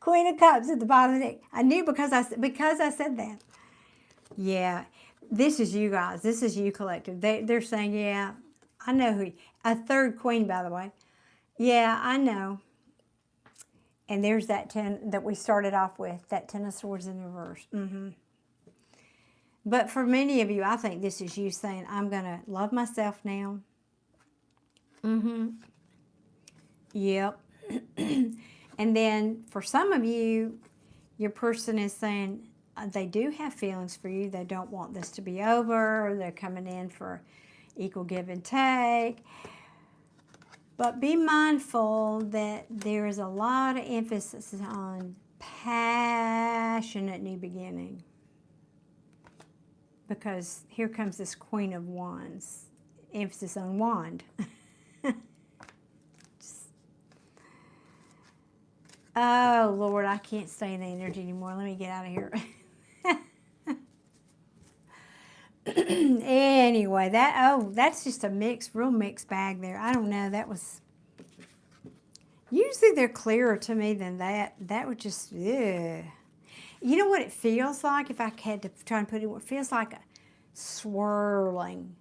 Queen of Cups at the bottom of the deck. I knew because I said that. Yeah, this is you guys. This is you collective. They're saying, yeah, I know who. A 3rd queen, by the way. Yeah, I know. And there's that 10 that we started off with. That 10 of Swords in reverse. But for many of you, I think this is you saying, I'm going to love myself now. Yep. And then for some of you, your person is saying they do have feelings for you. They don't want this to be over. They're coming in for equal give and take. But be mindful that there is a lot of emphasis on passionate new beginning. Because here comes this Queen of Wands. Emphasis on wand. Oh, Lord, I can't stay in the energy anymore. Let me get out of here. Anyway, that's just a real mixed bag there. I don't know. That was... Usually they're clearer to me than that. That would just... Ugh. You know what it feels like? If I had to try and put it... It feels like a swirling.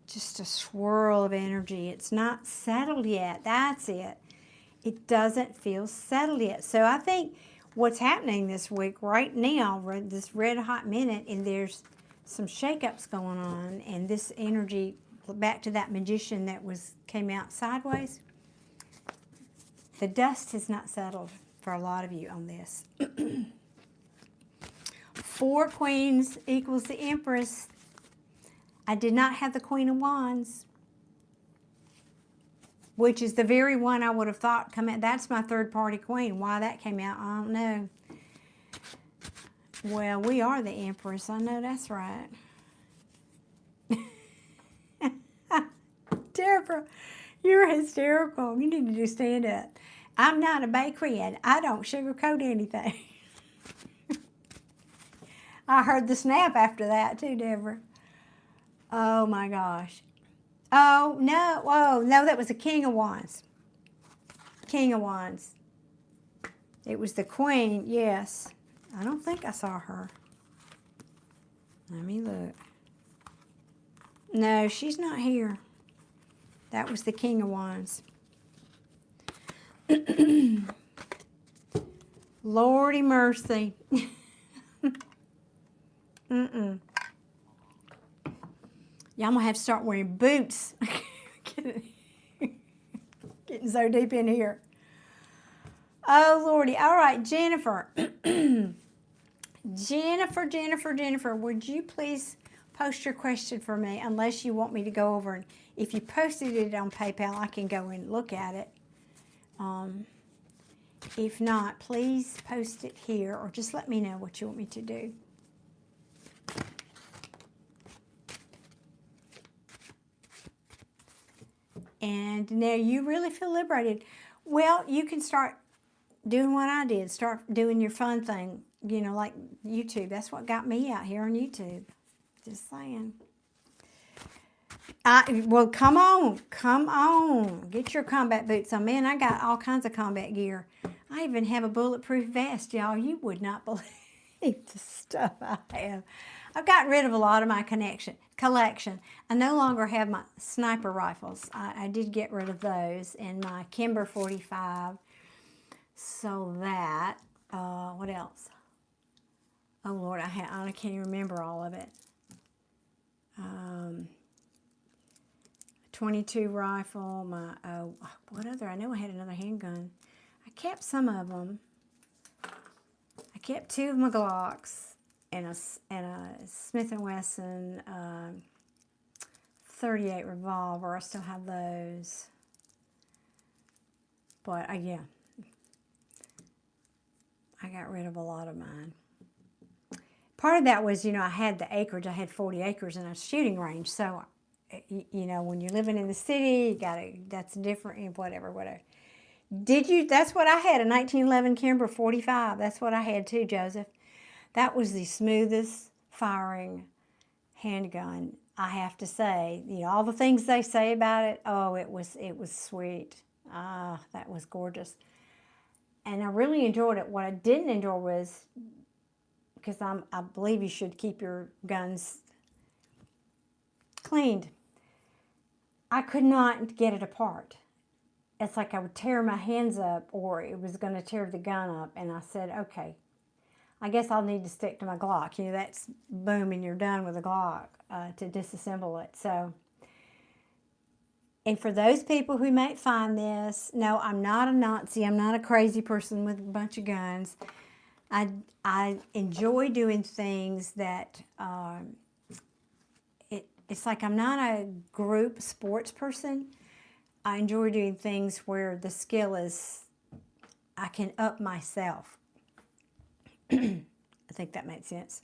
Just a swirl of energy. It's not settled yet. That's it. It doesn't feel settled yet. So I think what's happening this week, right now, this red hot minute, and there's some shakeups going on, and this energy, back to that magician that came out sideways, the dust has not settled for a lot of you on this. 4 queens equals the Empress. I did not have the Queen of Wands, which is the very one I would have thought come out. That's my 3rd party queen. Why that came out, I don't know. Well, we are the Empress. I know that's right. Deborah, you're hysterical. You need to just stand up. I'm not a bakery and I don't sugarcoat anything. I heard the snap after that too, Deborah. Oh my gosh. Oh, no. Whoa, no, that was the King of Wands. King of Wands. It was the Queen, yes. I don't think I saw her. Let me look. No, she's not here. That was the King of Wands. Lordy mercy. Mm-mm. Yeah, I'm going to have to start wearing boots. Getting so deep in here. Oh, Lordy. All right, Jennifer. Jennifer, would you please post your question for me, unless you want me to go over, and if you posted it on PayPal, I can go and look at it. If not, please post it here, or just let me know what you want me to do. And now you really feel liberated. Well, you can start doing what I did. Start doing your fun thing, you know, like YouTube. That's what got me out here on YouTube. Just saying. Well, come on. Get your combat boots on. Man, I got all kinds of combat gear. I even have a bulletproof vest, y'all. You would not believe the stuff I have. I've gotten rid of a lot of my collection. I no longer have my sniper rifles. I did get rid of those, and my Kimber 45. So that, what else? Oh, Lord, I can't even remember all of it. 22 rifle, what other? I know I had another handgun. I kept some of them. I kept 2 of my Glocks and a Smith & Wesson 38 revolver. I still have those. But, yeah, I got rid of a lot of mine. Part of that was, you know, I had the acreage. I had 40 acres in a shooting range. So, you know, when you're living in the city, that's different, whatever. That's what I had, a 1911 Kimber 45. That's what I had too, Joseph. That was the smoothest firing handgun, I have to say. You know, all the things they say about it, oh, it was sweet. Ah, that was gorgeous. And I really enjoyed it. What I didn't enjoy was, because I believe you should keep your guns cleaned, I could not get it apart. It's like I would tear my hands up, or it was going to tear the gun up. And I said, okay, I guess I'll need to stick to my Glock. You know, that's boom, and you're done with a Glock to disassemble it. So, and for those people who might find this, no, I'm not a Nazi. I'm not a crazy person with a bunch of guns. I enjoy doing things that, it's like I'm not a group sports person. I enjoy doing things where the skill is, I can up myself. I think that makes sense.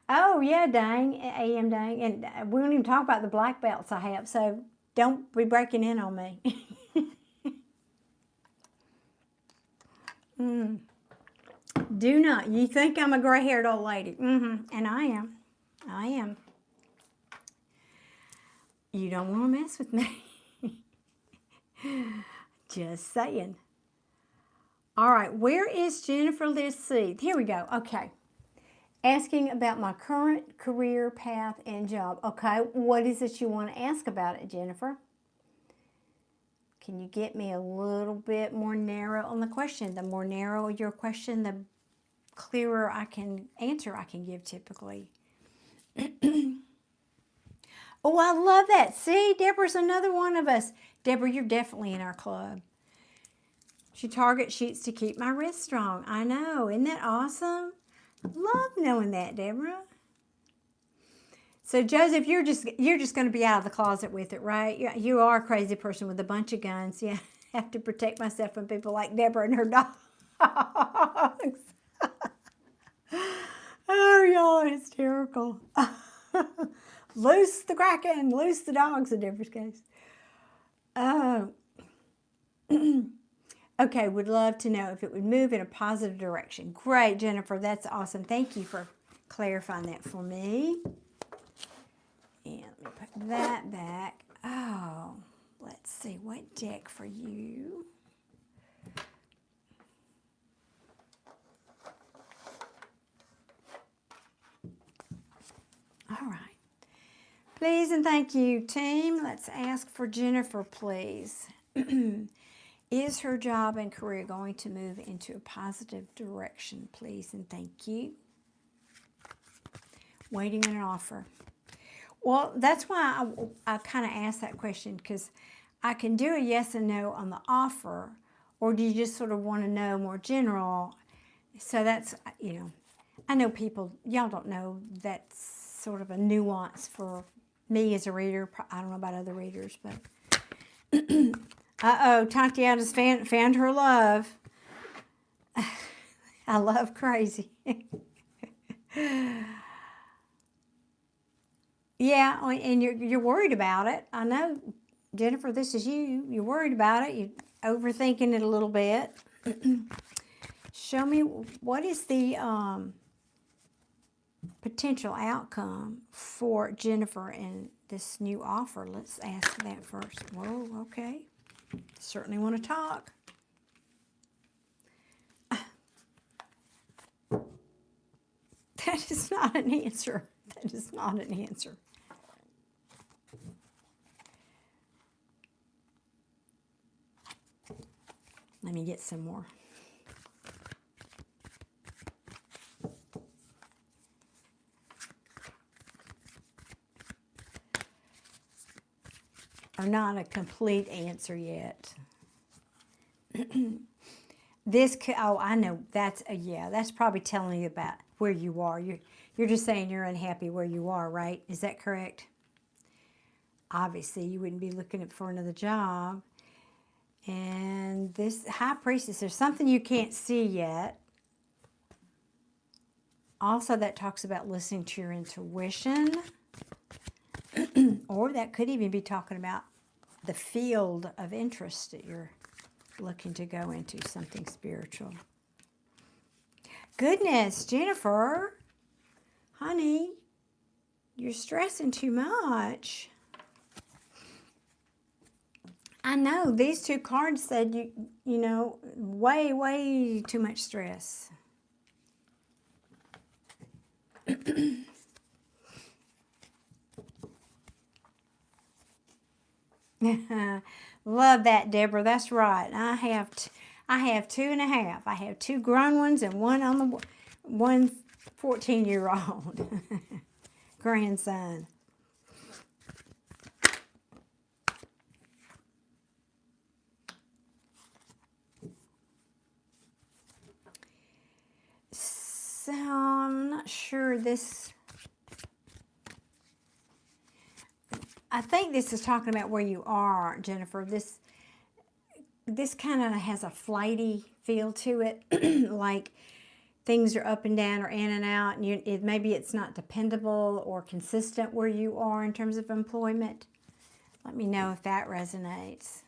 Oh, yeah, dang, AM dang. And we don't even talk about the black belts I have, so don't be breaking in on me. Do not. You think I'm a gray-haired old lady. And I am. I am. You don't want to mess with me. Just saying. All right, where is Jennifer? Let's see. Here we go. Okay. Asking about my current career path and job. Okay, what is it you want to ask about it, Jennifer? Can you get me a little bit more narrow on the question? The more narrow your question, the clearer answer I can give typically. Oh, I love that. See, Deborah's another one of us. Deborah, you're definitely in our club. She target shoots to keep my wrist strong. I know. Isn't that awesome? Love knowing that, Deborah. So, Joseph, you're just going to be out of the closet with it, right? You are a crazy person with a bunch of guns. Yeah, I have to protect myself from people like Deborah and her dogs. Oh, y'all are hysterical. Loose the Kraken, loose the dogs in Deborah's case. Okay, would love to know if it would move in a positive direction. Great, Jennifer, that's awesome. Thank you for clarifying that for me. And let me put that back. Oh, let's see, what deck for you? All right. Please and thank you, team. Let's ask for Jennifer, please. Is her job and career going to move into a positive direction? Please and thank you. Waiting on an offer. Well, that's why I kind of asked that question, because I can do a yes and no on the offer, or do you just sort of want to know more general? So that's, I know people, y'all don't know, that's sort of a nuance for me as a reader. I don't know about other readers, but Tatiana just found her love. I love crazy. Yeah, and you're worried about it. I know, Jennifer, this is you. You're worried about it. You're overthinking it a little bit. Show me, what is the potential outcome for Jennifer and this new offer? Let's ask that first. Whoa, okay. Certainly want to talk. That is not an answer. That is not an answer. Let me get some more. Or not a complete answer yet. I know, that's that's probably telling you about where you are. You're just saying you're unhappy where you are, right? Is that correct? Obviously, you wouldn't be looking for another job. And this High Priestess, there's something you can't see yet. Also, that talks about listening to your intuition. Or that could even be talking about the field of interest that you're looking to go into, something spiritual. Goodness, Jennifer, honey, you're stressing too much. I know, these two cards said, you know, way, way too much stress. Love that, Deborah. That's right. I have 2.5. I have 2 grown ones and one 14-year-old grandson. So I'm not sure this. I think this is talking about where you are, Jennifer. This kind of has a flighty feel to it, like things are up and down or in and out, and maybe it's not dependable or consistent where you are in terms of employment. Let me know if that resonates.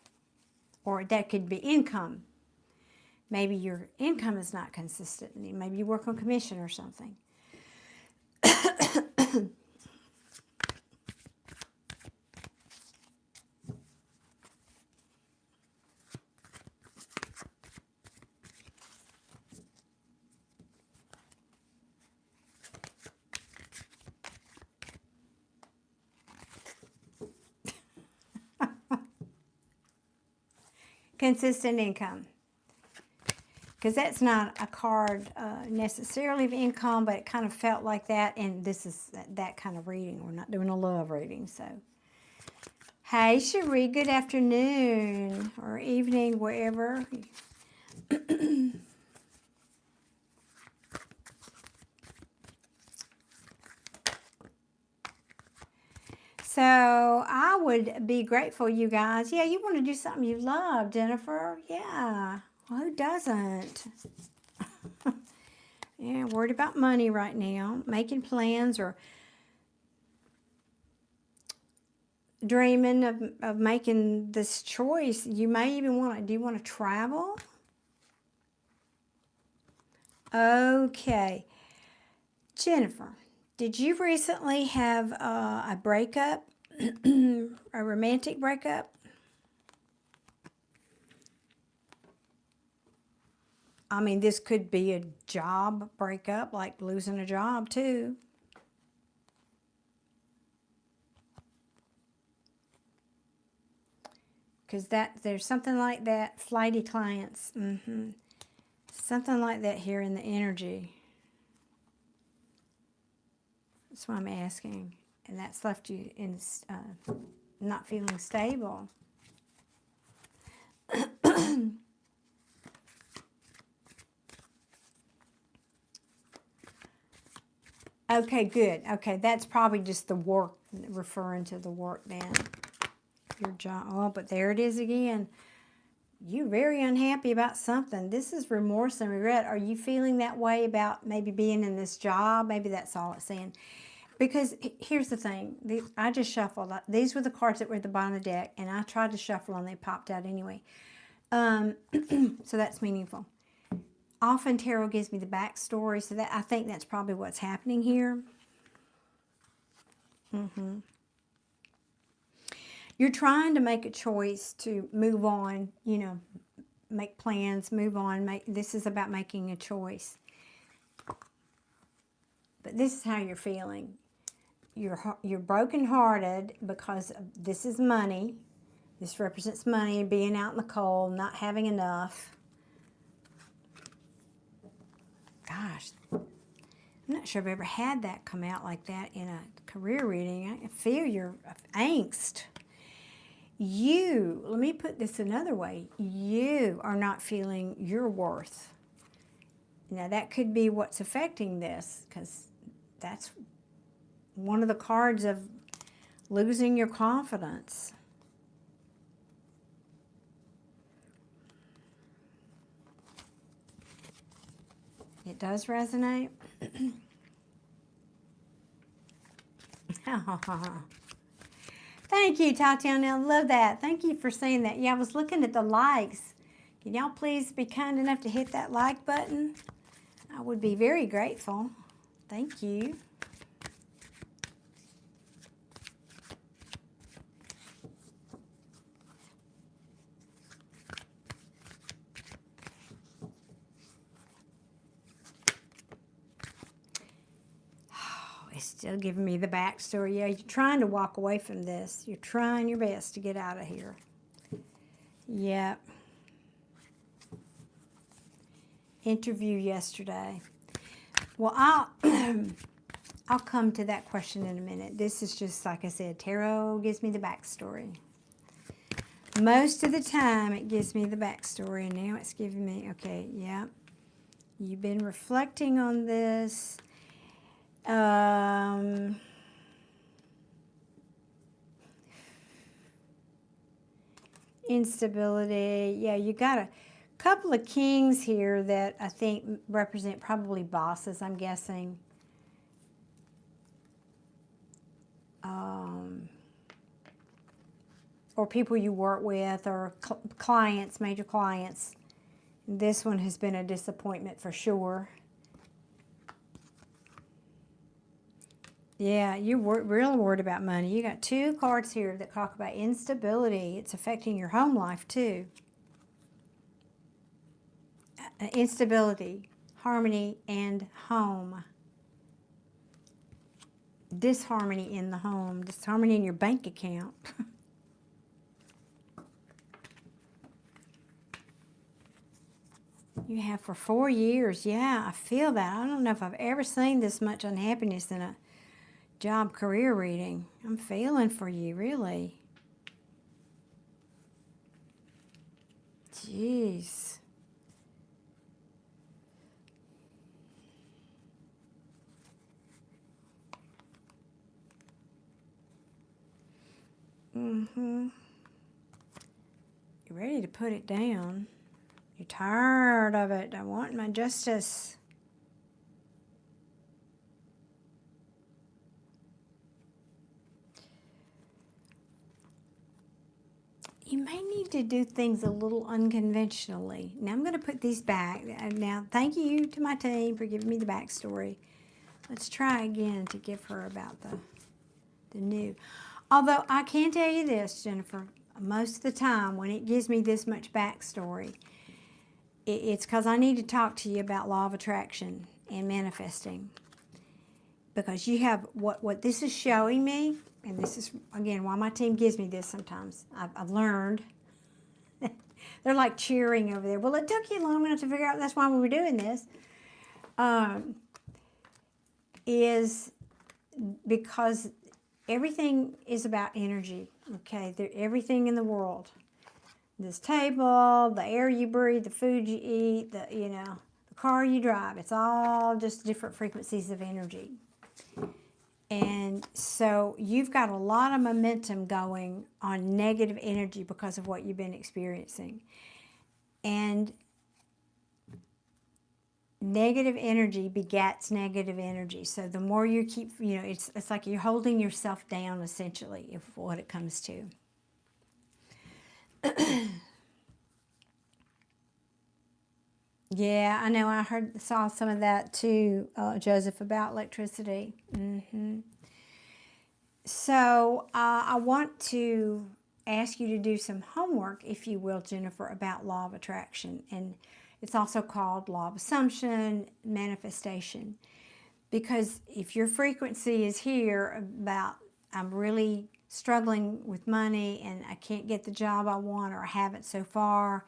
Or that could be income. Maybe your income is not consistent. Maybe you work on commission or something. Consistent income. Because that's not a card necessarily of income, but it kind of felt like that, and this is that kind of reading. We're not doing a love reading, so. Hey, Cherie, good afternoon or evening, wherever. So I would be grateful, you guys. Yeah, you want to do something you love, Jennifer. Yeah. Well, who doesn't? Yeah, worried about money right now, making plans or dreaming of making this choice. You may even do you want to travel? Okay. Jennifer, did you recently have a breakup, a romantic breakup? I mean, this could be a job breakup, like losing a job too. Because there's something like that, flighty clients. Something like that here in the energy. That's why I'm asking. And that's left you in not feeling stable. Okay, good. Okay, that's probably just the work, referring to the work then. Your job. Oh, but there it is again. You're very unhappy about something. This is remorse and regret. Are you feeling that way about maybe being in this job? Maybe that's all it's saying. Because here's the thing. I just shuffled. These were the cards that were at the bottom of the deck, and I tried to shuffle and they popped out anyway. So that's meaningful. Often tarot gives me the backstory, so that I think that's probably what's happening here. You're trying to make a choice to move on, you know, make plans, move on. This is about making a choice. But this is how you're feeling. You're brokenhearted because this is money. This represents money, being out in the cold, not having enough. Gosh, I'm not sure I've ever had that come out like that in a career reading. I feel your angst. Let me put this another way. You are not feeling your worth. Now, that could be what's affecting this, because that's one of the cards of losing your confidence. It does resonate. Thank you, Tatiana. I love that. Thank you for saying that. Yeah, I was looking at the likes. Can y'all please be kind enough to hit that like button? I would be very grateful. Thank you. It's still giving me the backstory. Yeah, you're trying to walk away from this. You're trying your best to get out of here. Yep. Interview yesterday. Well, I'll come to that question in a minute. This is just, like I said, tarot gives me the backstory. Most of the time, it gives me the backstory, and now it's giving me, okay, yeah. You've been reflecting on this. Instability. Yeah, you got a couple of kings here that I think represent probably bosses, I'm guessing. Or people you work with, or clients, major clients. This one has been a disappointment for sure. Yeah, you're real worried about money. You got two cards here that talk about instability. It's affecting your home life too. Instability, harmony, and home. Disharmony in the home. Disharmony in your bank account. You have for 4 years. Yeah, I feel that. I don't know if I've ever seen this much unhappiness in a job career reading. I'm feeling for you, really. Jeez. You're ready to put it down. You're tired of it. I want my justice. You may need to do things a little unconventionally. Now I'm going to put these back. Now, thank you to my team for giving me the backstory. Let's try again to give her about the new. Although I can tell you this, Jennifer, most of the time when it gives me this much backstory, it's because I need to talk to you about law of attraction and manifesting. Because you have, what this is showing me, and this is, again, why my team gives me this sometimes. I've learned They're like cheering over there. Well, it took you long enough to figure out that's why we were doing this. Is because everything is about energy, okay? Everything in the world. This table, the air you breathe, the food you eat, the car you drive. It's all just different frequencies of energy. And so you've got a lot of momentum going on negative energy because of what you've been experiencing. And negative energy begets negative energy. So the more you keep, it's like you're holding yourself down, essentially, if what it comes to. Yeah, I know. I saw some of that too, Joseph, about electricity. So I want to ask you to do some homework, if you will, Jennifer, about law of attraction. And it's also called law of assumption, manifestation. Because if your frequency is here about, I'm really struggling with money and I can't get the job I want, or I haven't so far,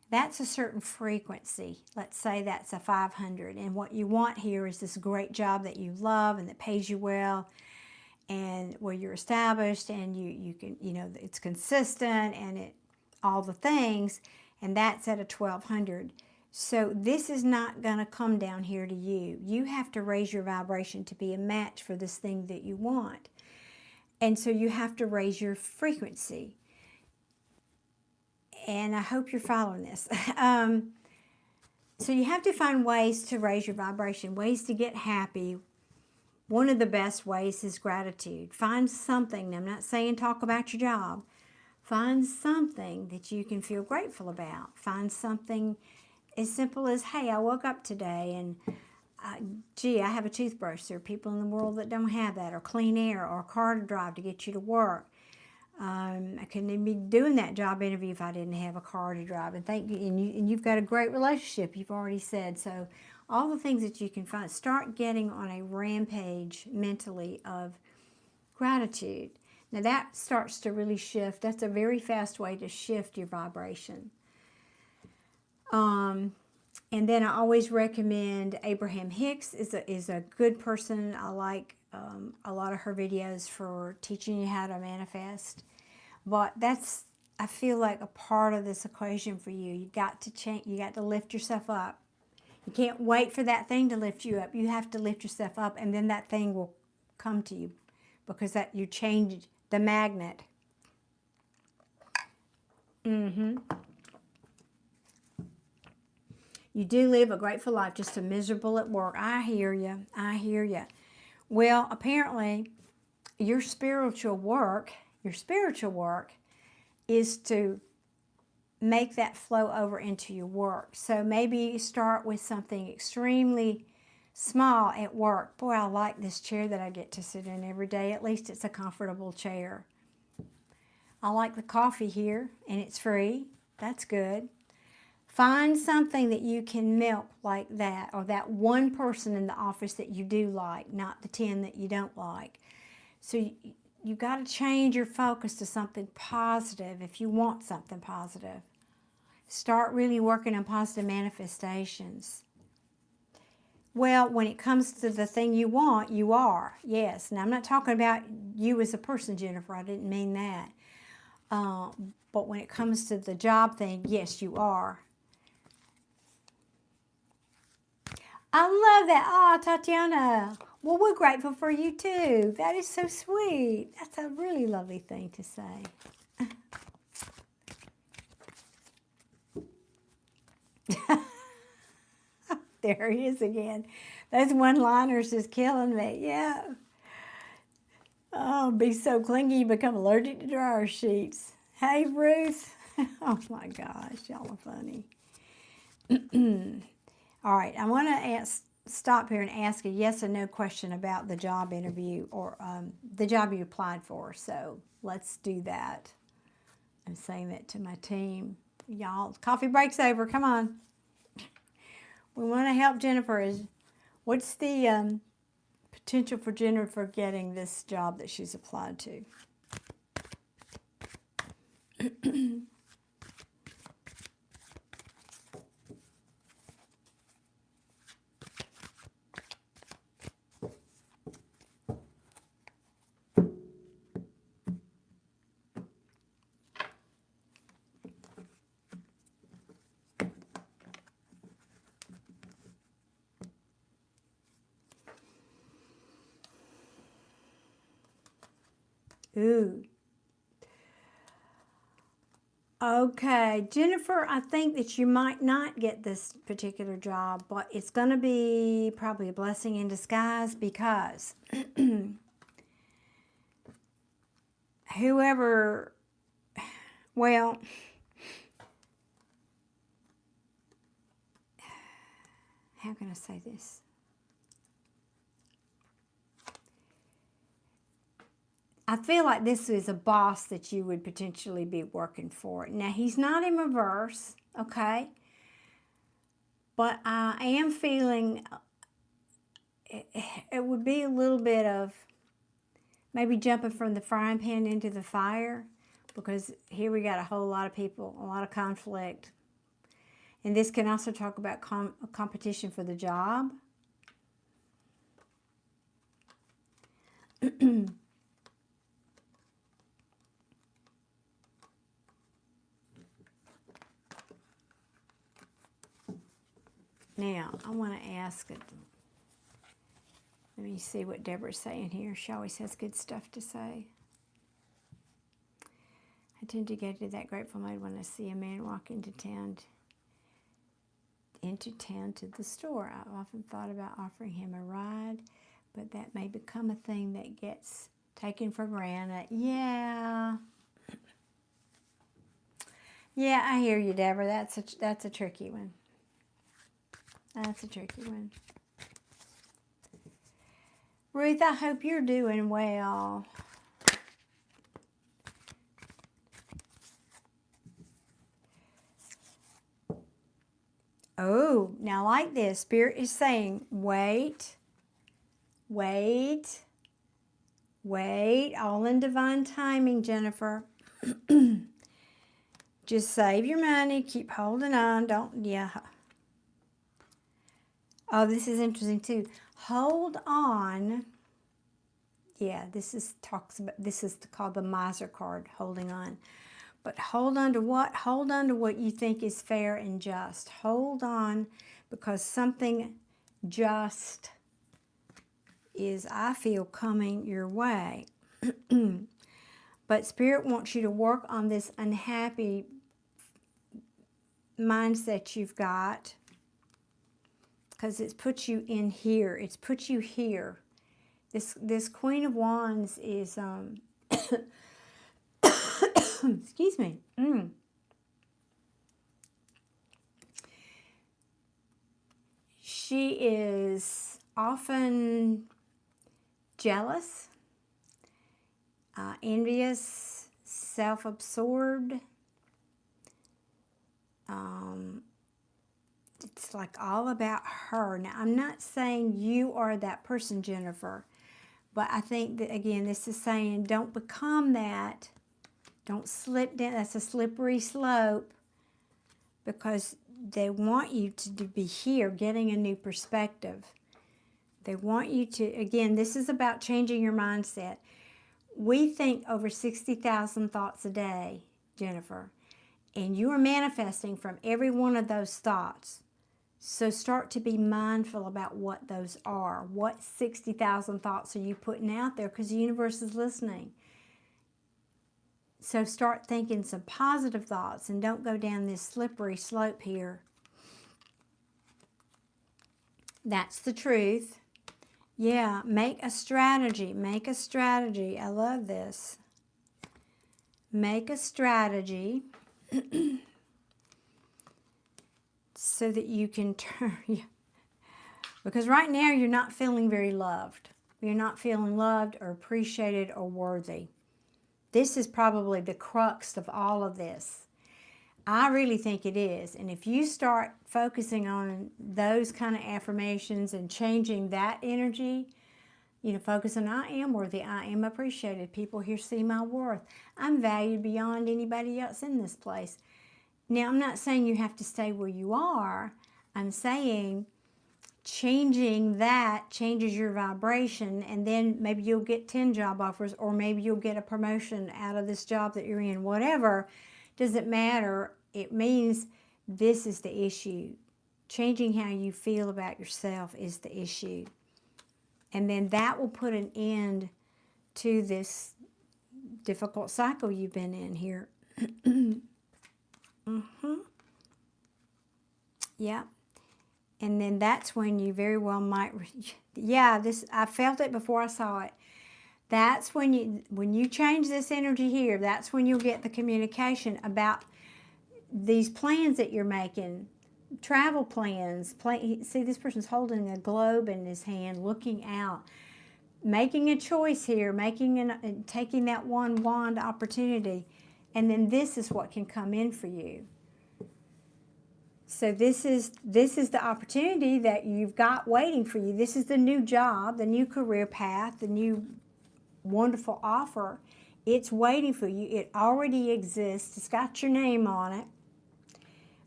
that's a certain frequency. Let's say that's a 500. And what you want here is this great job that you love and that pays you well, and where you're established and you can, it's consistent and all the things, and that's at a 1200. So this is not going to come down here to you. You have to raise your vibration to be a match for this thing that you want. And so you have to raise your frequency. And I hope you're following this. So you have to find ways to raise your vibration, ways to get happy. One of the best ways is gratitude. Find something. I'm not saying talk about your job. Find something that you can feel grateful about. Find something as simple as, hey, I woke up today and, gee, I have a toothbrush. There are people in the world that don't have that, or clean air, or a car to drive to get you to work. I couldn't even be doing that job interview if I didn't have a car to drive. And thank you. And you've got a great relationship, you've already said. So all the things that you can find, start getting on a rampage mentally of gratitude. Now that starts to really shift. That's a very fast way to shift your vibration. And then I always recommend Abraham Hicks is a good person. I like a lot of her videos for teaching you how to manifest. But that's, I feel like, a part of this equation for you. You got to change. You got to lift yourself up. You can't wait for that thing to lift you up. You have to lift yourself up, and then that thing will come to you, because that you change the magnet. You do live a grateful life, just a miserable at work. I hear you. I hear you. Well, apparently, your spiritual work is to make that flow over into your work. So maybe you start with something extremely small at work. Boy, I like this chair that I get to sit in every day. At least it's a comfortable chair. I like the coffee here, and it's free. That's good. Find something that you can milk like that, or that one person in the office that you do like, not the 10 that you don't like. So you've got to change your focus to something positive if you want something positive. Start really working on positive manifestations. Well, when it comes to the thing you want, you are. Yes. Now, I'm not talking about you as a person, Jennifer. I didn't mean that. But when it comes to the job thing, yes, you are. I love that. Oh, Tatiana. Well, we're grateful for you too. That is so sweet. That's a really lovely thing to say. There he is again. Those one-liners is killing me. Yeah. Oh, be so clingy you become allergic to dryer sheets. Hey, Ruth. Oh, my gosh. Y'all are funny. All right, I want to stop here and ask a yes or no question about the job interview, or the job you applied for. So let's do that. I'm saying that to my team. Y'all, coffee break's over. Come on. We want to help Jennifer. What's the potential for Jennifer getting this job that she's applied to? Ooh. Okay, Jennifer, I think that you might not get this particular job, but it's going to be probably a blessing in disguise because whoever, well, how can I say this? I feel like this is a boss that you would potentially be working for. Now, he's not in reverse, okay? But I am feeling it would be a little bit of maybe jumping from the frying pan into the fire, because here we got a whole lot of people, a lot of conflict. And this can also talk about competition for the job. Now, I want to ask it. Let me see what Deborah's saying here. She always has good stuff to say. I tend to get to that grateful mode when I see a man walk into town to the store. I've often thought about offering him a ride, but that may become a thing that gets taken for granted. Yeah. Yeah, I hear you, Deborah. That's a tricky one. That's a tricky one. Ruth, I hope you're doing well. Oh, now like this, Spirit is saying, wait, wait, wait, all in divine timing, Jennifer. Just save your money, keep holding on, yeah. Oh, this is interesting too. Hold on. Yeah, this is called the miser card, holding on. But hold on to what? Hold on to what you think is fair and just. Hold on, because something just is, I feel, coming your way. But Spirit wants you to work on this unhappy mindset you've got, because it's put you in here. It's put you here. This Queen of Wands is excuse me. She is often jealous, envious, self-absorbed. It's like all about her. Now, I'm not saying you are that person, Jennifer, but I think that, again, this is saying don't become that. Don't slip down. That's a slippery slope, because they want you to be here, getting a new perspective. They want you to, again, this is about changing your mindset. We think over 60,000 thoughts a day, Jennifer, and you are manifesting from every one of those thoughts. So start to be mindful about what those are. What 60,000 thoughts are you putting out there? Because the universe is listening. So start thinking some positive thoughts and don't go down this slippery slope here. That's the truth. Yeah, make a strategy. Make a strategy. I love this. Make a strategy so that you can turn. Yeah. Because right now you're not feeling very loved. You're not feeling loved or appreciated or worthy. This is probably the crux of all of this. I really think it is. And if you start focusing on those kind of affirmations and changing that energy, you know, focus on I am worthy, I am appreciated, people here see my worth, I'm valued beyond anybody else in this place. Now, I'm not saying you have to stay where you are. I'm saying changing that changes your vibration, and then maybe you'll get 10 job offers, or maybe you'll get a promotion out of this job that you're in. Whatever, doesn't matter. It means this is the issue. Changing how you feel about yourself is the issue. And then that will put an end to this difficult cycle you've been in here. Yeah. And then that's when you very well might, yeah, I felt it before I saw it. That's when you change this energy here, that's when you'll get the communication about these plans that you're making, travel plans. See, this person's holding a globe in his hand, looking out, making a choice here, taking that one wand opportunity, and then this is what can come in for you. So this is the opportunity that you've got waiting for you. This is the new job, the new career path, the new wonderful offer. It's waiting for you. It already exists. It's got your name on it.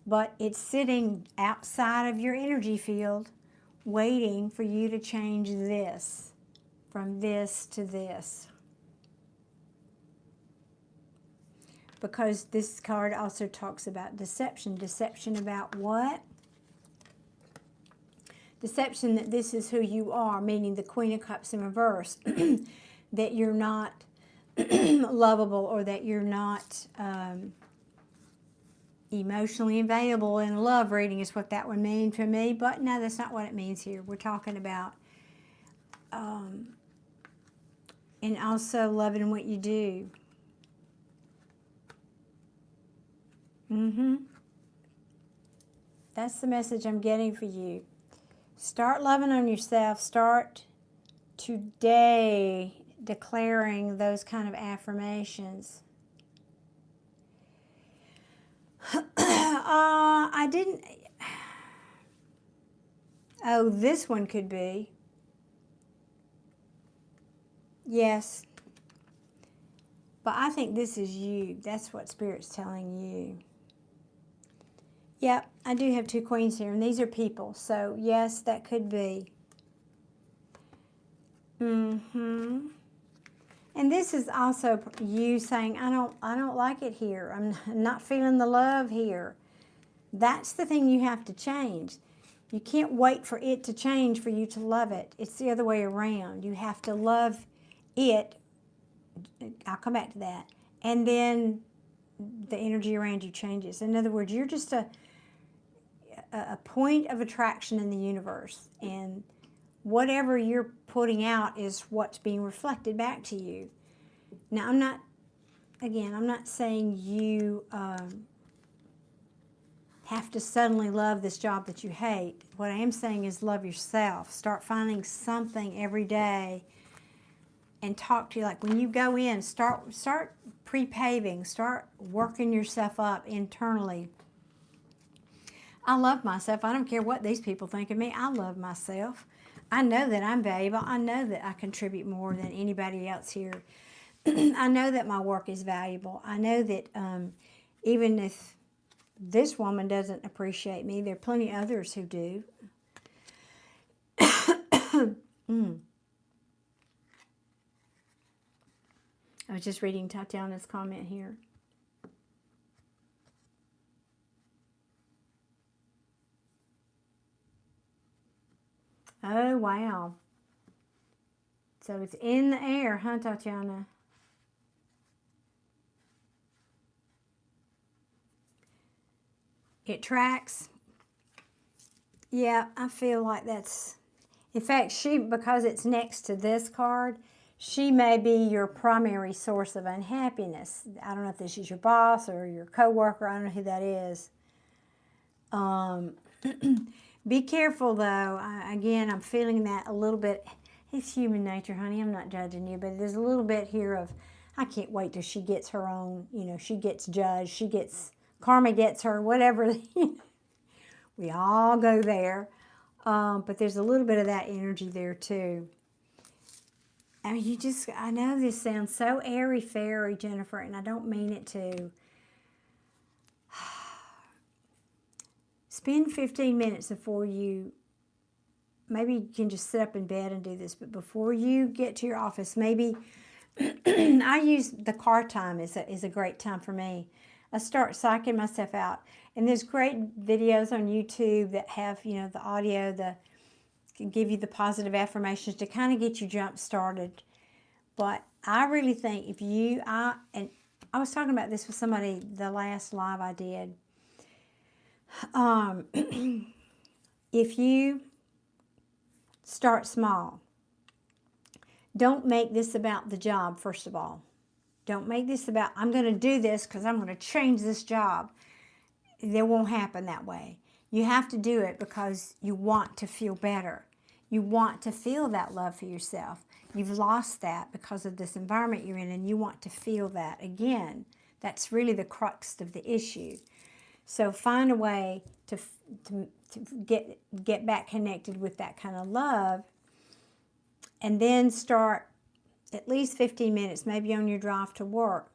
But it's sitting outside of your energy field, waiting for you to change this, from this to this. Because this card also talks about deception. Deception about what? Deception that this is who you are, meaning the Queen of Cups in reverse. That you're not lovable, or that you're not emotionally available in a love reading is what that would mean for me. But no, that's not what it means here. We're talking about and also loving what you do. That's the message I'm getting for you. Start loving on yourself. Start today declaring those kind of affirmations. I didn't... Oh, this one could be. Yes. But I think this is you. That's what Spirit's telling you. Yep, I do have two queens here, and these are people. So, yes, that could be. And this is also you saying, I don't like it here. I'm not feeling the love here. That's the thing you have to change. You can't wait for it to change for you to love it. It's the other way around. You have to love it. I'll come back to that. And then the energy around you changes. In other words, you're just a point of attraction in the universe. And whatever you're putting out is what's being reflected back to you. Now, I'm not saying you have to suddenly love this job that you hate. What I am saying is love yourself. Start finding something every day and talk to you. Like when you go in, start pre-paving. Start working yourself up internally. I love myself. I don't care what these people think of me. I love myself. I know that I'm valuable. I know that I contribute more than anybody else here. I know that my work is valuable. I know that even if this woman doesn't appreciate me, there are plenty others who do. I was just reading Tatiana's comment here. Oh, wow. So it's in the air, huh, Tatiana? It tracks. Yeah, I feel like that's... In fact, because it's next to this card, she may be your primary source of unhappiness. I don't know if this is your boss or your coworker. I don't know who that is. Be careful, though. Again, I'm feeling that a little bit. It's human nature, honey. I'm not judging you, but there's a little bit here of, I can't wait till she gets her own, she gets judged, karma gets her, whatever. We all go there. But there's a little bit of that energy there, too. I mean, I know this sounds so airy-fairy, Jennifer, and I don't mean it to. Spend 15 minutes before you, maybe you can just sit up in bed and do this, but before you get to your office, maybe, I use the car time is a great time for me. I start psyching myself out. And there's great videos on YouTube that have, the audio, can give you the positive affirmations to kind of get you jump started. But I really think if you, and I was talking about this with somebody the last live I did. If you start small, don't make this about the job, first of all. Don't make this about, I'm going to do this because I'm going to change this job. It won't happen that way. You have to do it because you want to feel better. You want to feel that love for yourself. You've lost that because of this environment you're in, and you want to feel that again. That's really the crux of the issue. So find a way to get back connected with that kind of love, and then start at least 15 minutes, maybe on your drive to work.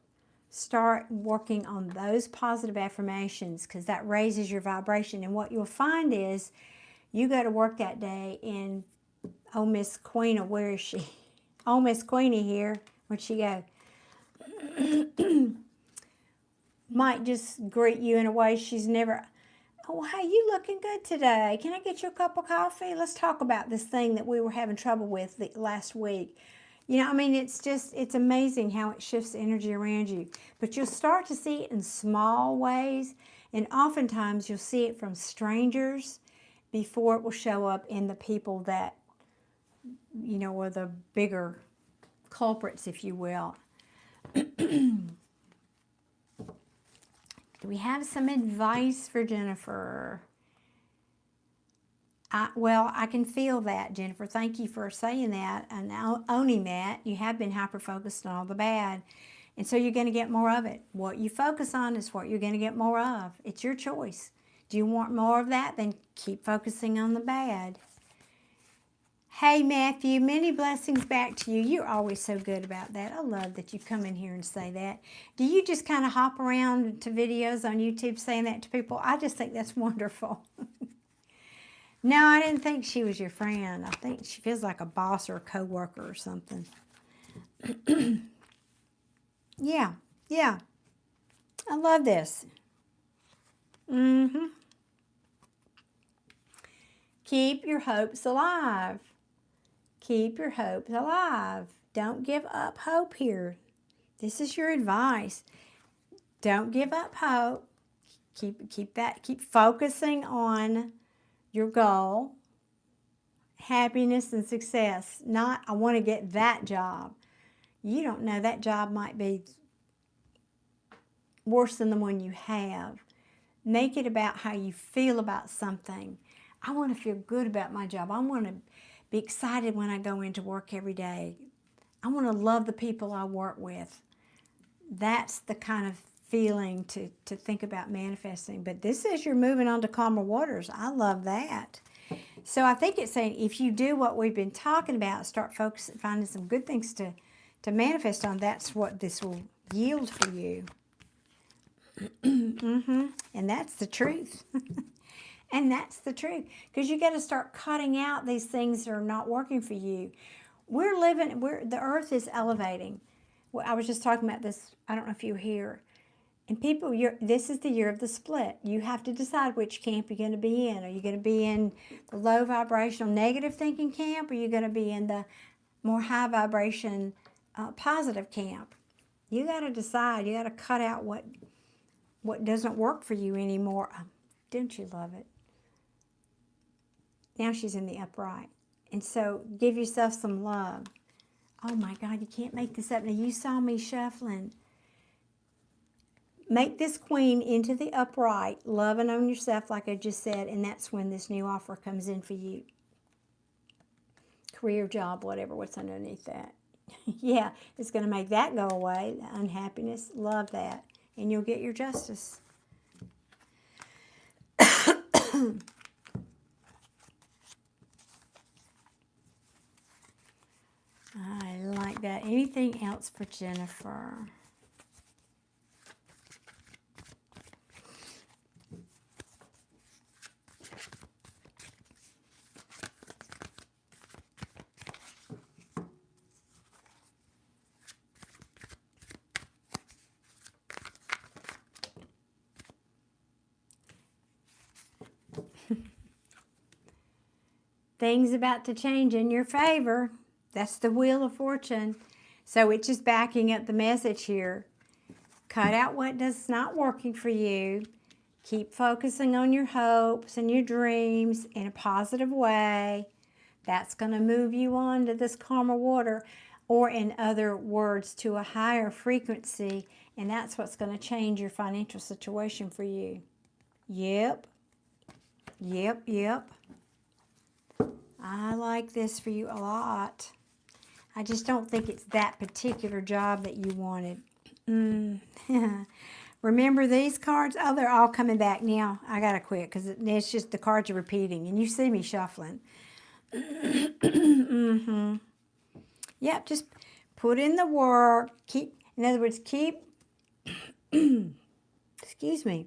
Start working on those positive affirmations, because that raises your vibration. And what you'll find is you go to work that day and, oh, Miss Queena, where is she? Oh, Miss Queenie here. Where'd she go? Might just greet you in a way she's never, oh, hey, you looking good today. Can I get you a cup of coffee? Let's talk about this thing that we were having trouble with last week. You know, I mean, it's amazing how it shifts energy around you. But you'll start to see it in small ways, and oftentimes you'll see it from strangers before it will show up in the people that, you know, are the bigger culprits, if you will. Do we have some advice for Jennifer? Well, I can feel that, Jennifer. Thank you for saying that and owning that. You have been hyper-focused on all the bad, and so you're going to get more of it. What you focus on is what you're going to get more of. It's your choice. Do you want more of that? Then keep focusing on the bad. Hey, Matthew, many blessings back to you. You're always so good about that. I love that you come in here and say that. Do you just kind of hop around to videos on YouTube saying that to people? I just think that's wonderful. No, I didn't think she was your friend. I think she feels like a boss or a coworker or something. Yeah. I love this. Keep your hopes alive. Keep your hopes alive. Don't give up hope here. This is your advice. Don't give up hope. Keep focusing on your goal, happiness and success. Not, I want to get that job. You don't know, that job might be worse than the one you have. Make it about how you feel about something. I want to feel good about my job. I want to be excited when I go into work every day. I want to love the people I work with. That's the kind of feeling to think about manifesting. But this says you're moving on to calmer waters. I love that. So I think it's saying if you do what we've been talking about, start focusing, finding some good things to manifest on, that's what this will yield for you. And that's the truth. And that's the truth. Because you got to start cutting out these things that are not working for you. The earth is elevating. Well, I was just talking about this, I don't know if you hear. And people, this is the year of the split. You have to decide which camp you're going to be in. Are you going to be in the low vibrational negative thinking camp, or are you going to be in the more high vibration positive camp? You got to decide. You got to cut out what doesn't work for you anymore. Don't you love it? Now she's in the upright. And so give yourself some love. Oh my God, you can't make this up. Now you saw me shuffling. Make this queen into the upright, loving on yourself like I just said, and that's when this new offer comes in for you. Career, job, whatever, what's underneath that. Yeah, it's going to make that go away, the unhappiness. Love that. And you'll get your justice. I like that. Anything else for Jennifer? Things about to change in your favor. That's the wheel of fortune. So it's just backing up the message here. Cut out what does not working for you. Keep focusing on your hopes and your dreams in a positive way. That's going to move you on to this calmer water, or in other words, to a higher frequency, and that's what's going to change your financial situation for you. Yep. Yep, yep. I like this for you a lot. I just don't think it's that particular job that you wanted. Remember these cards? Oh, they're all coming back now. I got to quit because it's just the cards are repeating, and you see me shuffling. Yep, just put in the work. In other words, keep, excuse me.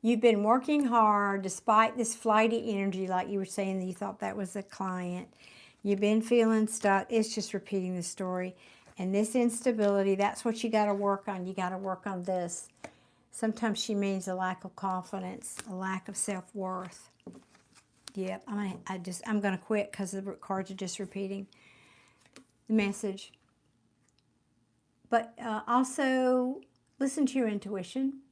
You've been working hard despite this flighty energy, like you were saying that you thought that was a client. You've been feeling stuck. It's just repeating the story. And this instability, that's what you got to work on. You got to work on this. Sometimes she means a lack of confidence, a lack of self-worth. Yep, I'm gonna quit because the cards are just repeating the message. But also listen to your intuition.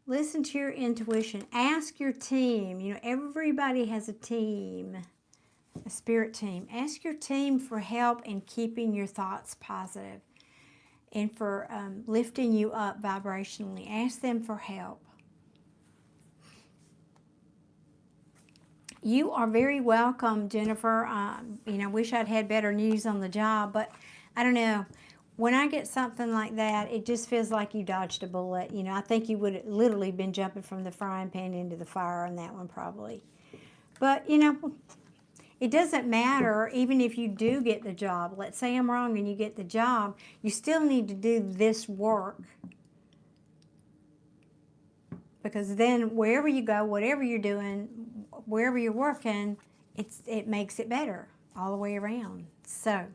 Listen to your intuition. Ask your team. You know, everybody has a team, a spirit team. Ask your team for help in keeping your thoughts positive and for lifting you up vibrationally. Ask them for help. You are very welcome, Jennifer. You know, wish I'd had better news on the job, but I don't know. When I get something like that, it just feels like you dodged a bullet. You know, I think you would have literally been jumping from the frying pan into the fire on that one probably. But, you know, it doesn't matter even if you do get the job. Let's say I'm wrong and you get the job. You still need to do this work. Because then wherever you go, whatever you're doing, wherever you're working, it makes it better all the way around. So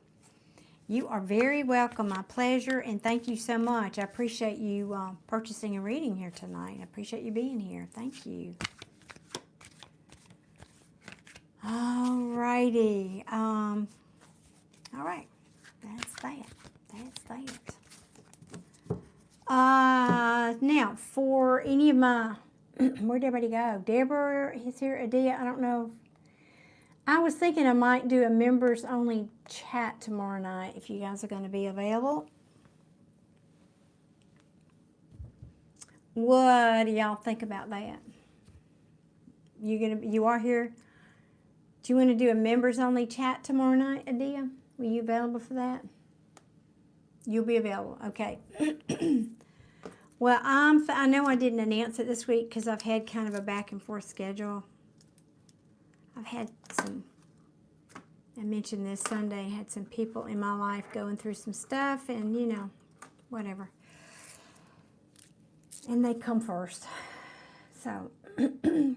you are very welcome. My pleasure, and thank you so much. I appreciate you purchasing a reading here tonight. I appreciate you being here. Thank you. All righty. All right. That's that. That's that. Now, for any of my, where'd everybody go? Deborah is here. Adia, I don't know. I was thinking I might do a members-only chat tomorrow night if you guys are going to be available. What do y'all think about that? You are here? Do you want to do a members-only chat tomorrow night, Adia? Were you available for that? You'll be available. Okay. Well, I know I didn't announce it this week because I've had kind of a back and forth schedule. I've had I mentioned this Sunday, had some people in my life going through some stuff and, you know, whatever. And they come first. So, I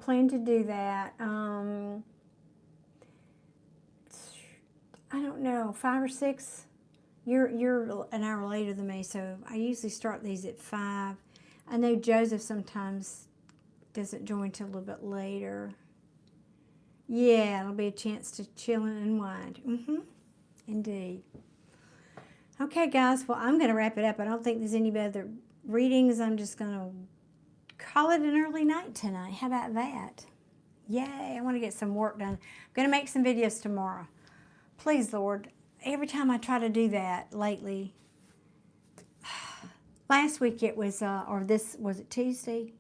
plan to do that. I don't know, 5 or 6. You're an hour later than me, so I usually start these at 5. I know Joseph sometimes doesn't join till a little bit later. Yeah, it'll be a chance to chill and unwind. Indeed. Okay, guys, well, I'm going to wrap it up. I don't think there's any other readings. I'm just going to call it an early night tonight. How about that? Yay, I want to get some work done. I'm going to make some videos tomorrow. Please, Lord, every time I try to do that lately, last week it was, was it Tuesday?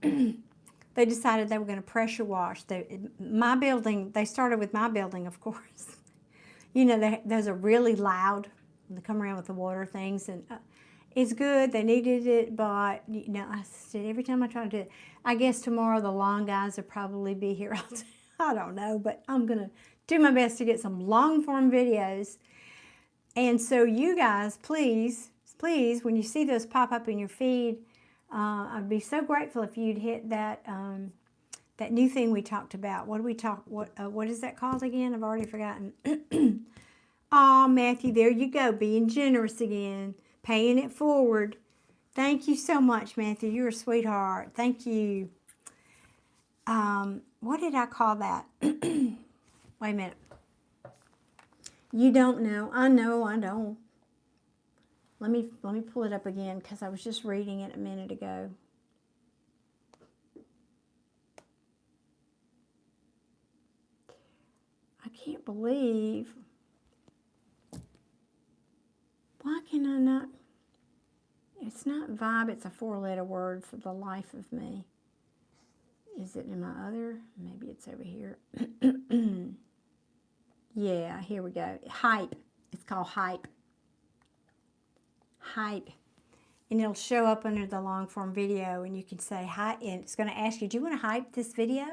They decided they were going to pressure wash. My building, they started with my building, of course. You know, those are really loud. They come around with the water things, and it's good. They needed it, but, you know, I said every time I try to do it, I guess tomorrow the lawn guys will probably be here all day. I don't know, but I'm going to do my best to get some long-form videos. And so you guys, please, when you see those pop up in your feed, I'd be so grateful if you'd hit that that new thing we talked about. What is that called again? I've already forgotten. Oh, Matthew, there you go, being generous again, paying it forward. Thank you so much, Matthew. You're a sweetheart. Thank you. what did I call that? Wait a minute. You don't know. I know I don't. Let me pull it up again because I was just reading it a minute ago. I can't believe. Why can I not? It's not vibe. It's a 4-letter word for the life of me. Is it in my other? Maybe it's over here. Yeah, here we go. Hype. It's called hype. Hype. And it'll show up under the long form video, and you can say hi, and it's going to ask you, do you want to hype this video?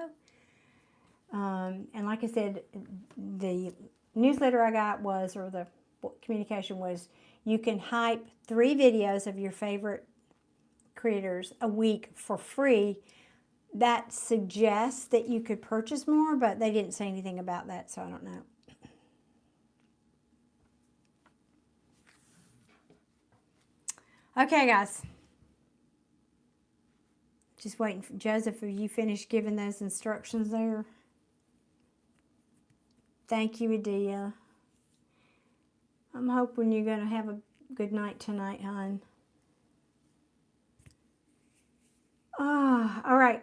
And like I said, the newsletter I got was, or the communication was, you can hype 3 videos of your favorite creators a week for free. That suggests that you could purchase more, but they didn't say anything about that, so I don't know. Okay, guys. Just waiting for Joseph. Have you finished giving those instructions there? Thank you, Adia. I'm hoping you're going to have a good night tonight, hon. Oh, all right.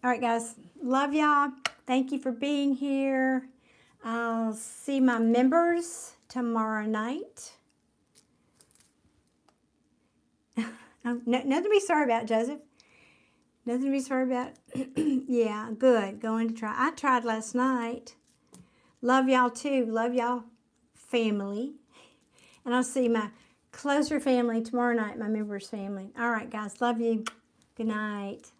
All right, guys. Love y'all. Thank you for being here. I'll see my members tomorrow night. Nothing to be sorry about, Joseph. Nothing to be sorry about. Yeah, good. Going to try. I tried last night. Love y'all too. Love y'all family. And I'll see my closer family tomorrow night, my members' family. All right, guys. Love you. Good night.